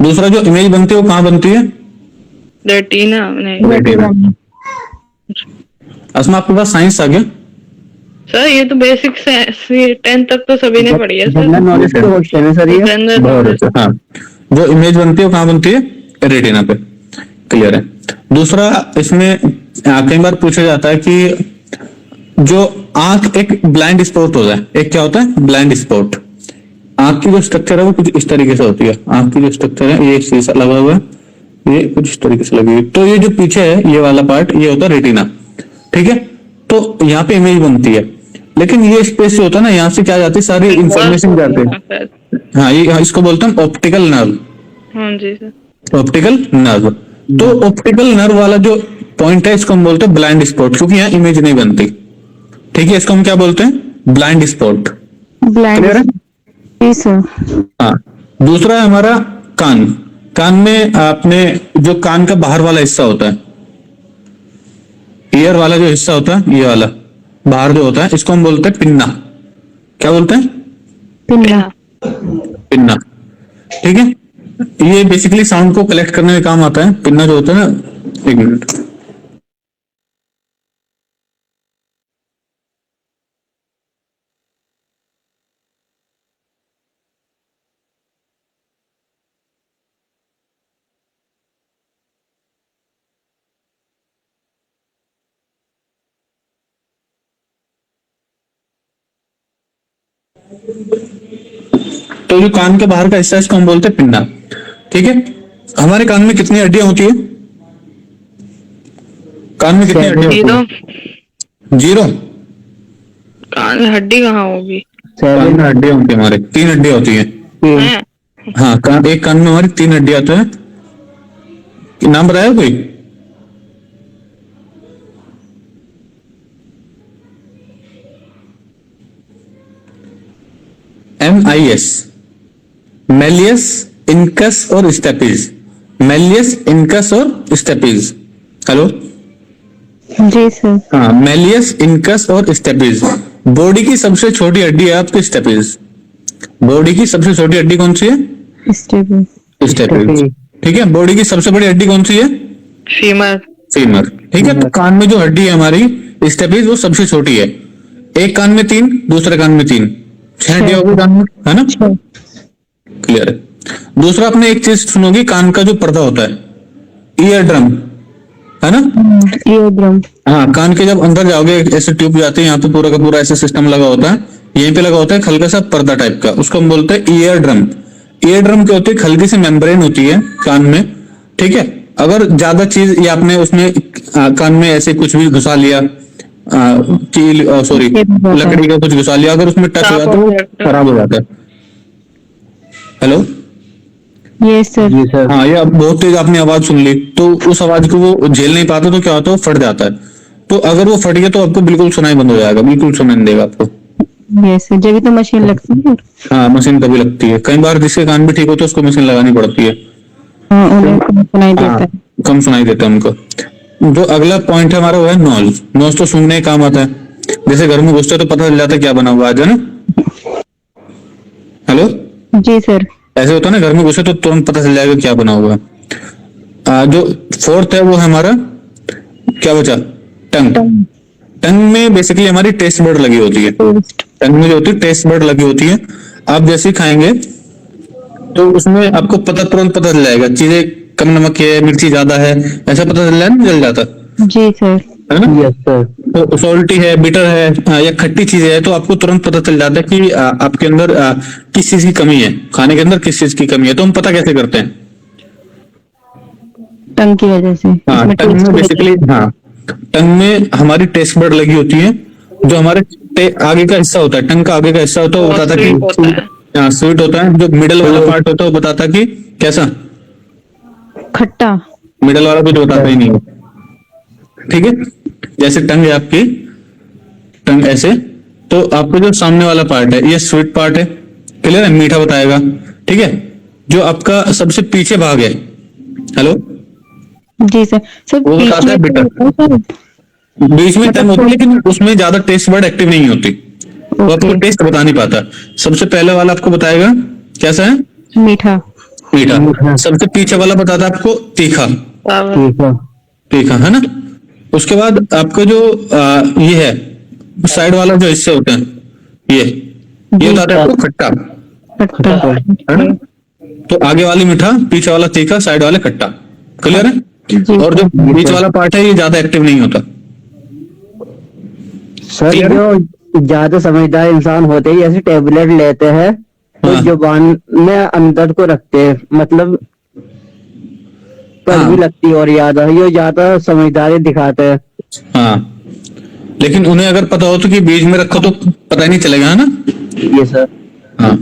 Speaker 1: दूसरा जो इमेज बनती है वो कहाँ बनती है?
Speaker 3: रेटिना नहीं
Speaker 1: रेटिना। असमा, आपके पास साइंस आ गया?
Speaker 3: सर, ये तो बेसिक 10th तक तो सभी ने पढ़ी है सर।
Speaker 6: जनरल नॉलेज के क्वेश्चन है सर ये।
Speaker 3: जनरल
Speaker 1: बहुत
Speaker 3: नॉलेज।
Speaker 1: अच्छा। हाँ, जो इमेज बनती है वो कहाँ बनती है? रेटिना पे। क्लियर है। दूसरा, इसमें कई बार पूछा जाता है कि जो आंख एक ब्लाइंड स्पॉट होता है, एक क्या होता है? Blind spot. आंख की जो स्ट्रक्चर है वो कुछ इस तरीके से होती है। आंख की जो स्ट्रक्चर है, ये एक शीशा लगा हुआ है, ये कुछ इस तरीके से लगी हुई। तो ये जो पीछे है, ये वाला पार्ट, ये होता है रेटिना। ठीक है, तो यहाँ पे इमेज बनती है। लेकिन ये स्पेस जो होता है ना, यहाँ से क्या जाती है, सारी इंफॉर्मेशन जाती है। हाँ, ये इसको बोलते हैं ऑप्टिकल नर्व।
Speaker 3: हाँ जी सर।
Speaker 1: Optical nerve. तो ऑप्टिकल नर्व वाला जो पॉइंट है, इसको हम बोलते हैं ब्लाइंड स्पॉट, क्योंकि यहाँ इमेज नहीं बनती। ठीक है, इसको हम क्या बोलते हैं? Blind spot.
Speaker 2: ब्लाइंड।
Speaker 1: क्लियर है?
Speaker 2: जी सर।
Speaker 1: हाँ। दूसरा है हमारा कान। कान में आपने जो कान का बाहर वाला हिस्सा होता है, ईयर वाला जो हिस्सा होता है, ये वाला बाहर जो होता है, इसको हम बोलते हैं पिन्ना। क्या बोलते हैं?
Speaker 2: पिन्ना।
Speaker 1: पिन्ना। ठीक है, ये बेसिकली साउंड को कलेक्ट करने में काम आता है। पिन्ना जो होता है ना, एक मिनट। तो जो कान के बाहर का हिस्सा है, इसको हम बोलते हैं पिन्ना। ठीक है, हमारे कान में कितनी हड्डियां होती है? कान में कितनी हड्डियां होती है? 0।
Speaker 3: कान में हड्डी कहाँ होगी?
Speaker 1: कान में हड्डियां होती है हमारे, 3 हड्डियां होती है।
Speaker 3: हैं?
Speaker 1: हाँ, एक कान में हमारी 3 हड्डियां तो है। नाम बताया कोई? MIS, मेलियस, इनकस और स्टेपिज। मेलियस, इनकस और स्टेपिज। हेलो।
Speaker 2: जी सर।
Speaker 1: हाँ, मेलियस, इनकस और स्टेपिज। बॉडी की सबसे छोटी हड्डी है आपकी स्टेपिज। बॉडी की सबसे छोटी हड्डी कौन सी है?
Speaker 2: स्टेपिज।
Speaker 1: स्टेपिज। ठीक है, बॉडी की सबसे बड़ी हड्डी कौन सी है?
Speaker 3: फीमर।
Speaker 1: फीमर। ठीक है, तो कान में जो हड्डी है हमारी स्टेपिज, वो सबसे छोटी है। एक कान में 3, दूसरे कान में 3, 6 हड्डियां होगी कान में, है ना। क्लियर है। दूसरा, आपने एक चीज सुनोगी, कान का जो पर्दा होता है, ईयर ड्रम, है ना।
Speaker 2: Ear drum.
Speaker 1: हाँ, कान के जब अंदर जाओगे, ऐसे ट्यूब जाते हैं, यहाँ पे पूरा का पूरा ऐसा सिस्टम लगा होता है। यहीं पे लगा होता है हल्का सा पर्दा टाइप का, उसको हम बोलते हैं ईयर ड्रम। ईयर ड्रम क्या होती है? हल्की सी मेम्ब्रेन होती है कान में। ठीक है, अगर ज्यादा चीज या आपने उसमें कान में ऐसे कुछ भी घुसा लिया, सॉरी लकड़ी का कुछ घुसा लिया, अगर उसमें टच हुआ तो वो खराब हो जाता है। Hello,
Speaker 2: yes sir.
Speaker 6: जी सर।
Speaker 1: हाँ, या बहुत तेज आपने आवाज सुन ली तो उस आवाज को वो झेल नहीं पाता, तो क्या होता है, वो फट जाता है। तो अगर वो फट गया तो आपको बिल्कुल सुनाई बंद हो जाएगा, बिल्कुल सुनाई नहीं देगा आपको।
Speaker 2: यस सर, जब भी तो मशीन लगती है।
Speaker 1: हाँ, मशीन तभी लगती है। कई बार जिसके कान भी ठीक होते हैं उसको मशीन लगानी पड़ती है।
Speaker 2: हाँ, उन्हें कम सुनाई देता
Speaker 1: हाँ,
Speaker 2: है।
Speaker 1: कम सुनाई देता है उनको। जो अगला पॉइंट है हमारा वो है नॉइज। नॉइज तो सूंघने का काम आता है। जैसे घर में घुसते तो पता चल जाता है क्या बना हुआ है ना। हेलो,
Speaker 2: जी सर।
Speaker 1: ऐसे होता है ना, घर में घुसे तो तुरंत पता चल जाएगा क्या बना हुआ है। जो फोर्थ है वो है हमारा, क्या बचा, टंग। टंग में बेसिकली हमारी टेस्ट बर्ड लगी होती है। टंग में जो होती है टेस्ट बर्ड लगी होती है। आप जैसे ही खाएंगे तो उसमें आपको तुरंत पता चल जाएगा, चीजें कम नमक है, मिर्ची ज्यादा है, ऐसा पता चल जाता
Speaker 2: जी सर।
Speaker 1: है ना।
Speaker 6: Yes sir.
Speaker 1: तो सॉल्टी है, बिटर है, या खट्टी चीजें है, तो आपको तुरंत पता चल जाता है कि आपके अंदर किस चीज की कमी है, खाने के अंदर किस चीज की कमी है। तो हम पता कैसे करते हैं?
Speaker 2: टंग की वजह से।
Speaker 1: हाँ,
Speaker 2: इसमें
Speaker 1: टंग में
Speaker 2: taste
Speaker 1: बेसिकली, हाँ, टंग में हमारी टेस्ट बर्ड लगी होती है। जो हमारे आगे का हिस्सा होता है, टंग का आगे का हिस्सा होता है, वो
Speaker 3: वो
Speaker 1: बताता
Speaker 3: sweet होता है।
Speaker 1: कि हाँ, स्वीट होता है। जो मिडल वाला पार्ट होता है वो बताता कि कैसा,
Speaker 2: खट्टा।
Speaker 1: मिडल वाला कुछ बताता ही नहीं है। ठीक है, जैसे टंग है आपकी, टंग ऐसे, तो आपको जो सामने वाला पार्ट है ये स्वीट पार्ट है, क्लियर है, मीठा बताएगा। ठीक है, जो आपका सबसे पीछे भाग है, हेलो,
Speaker 2: जी सर। सर
Speaker 1: वो
Speaker 2: बीच
Speaker 1: बताता है
Speaker 2: में
Speaker 1: bitter।
Speaker 2: तो होता है सर।
Speaker 1: बीच में टंग होती है लेकिन उसमें ज्यादा टेस्ट बर्ड एक्टिव नहीं होती, वो आपको
Speaker 2: ओके।
Speaker 1: टेस्ट बता नहीं पाता। सबसे पहले वाला आपको बताएगा कैसा है,
Speaker 2: मीठा।
Speaker 1: मीठा। सबसे पीछे वाला बताता है आपको तीखा,
Speaker 6: ठीक है।
Speaker 1: तीखा, है ना। उसके बाद आपका जो ये है साइड वाला जो हिस्से होते हैं, ये बताता है आपको खट्टा,
Speaker 2: खट्टा।
Speaker 1: है ना। तो आगे वाली मीठा, पीछे वाला तीखा, साइड वाले खट्टा, क्लियर है।
Speaker 2: जी
Speaker 1: और जो बीच वाला पार्ट है ये ज्यादा एक्टिव नहीं होता।
Speaker 6: सर
Speaker 1: Clear है?
Speaker 6: जो ज्यादा समझदार इंसान होते हैं जैसे टेबलेट लेते हैं तो
Speaker 1: हाँ।
Speaker 6: जुबान में अंदर को रखते हैं, मतलब
Speaker 1: हाँ।
Speaker 6: कड़वी लगती है और ये ज्यादा समझदारी दिखाते हैं।
Speaker 1: हाँ, लेकिन उन्हें अगर पता हो तो कि बीच में रखो तो पता ही नहीं चलेगा, है ना।
Speaker 6: ये सर।
Speaker 1: हाँ,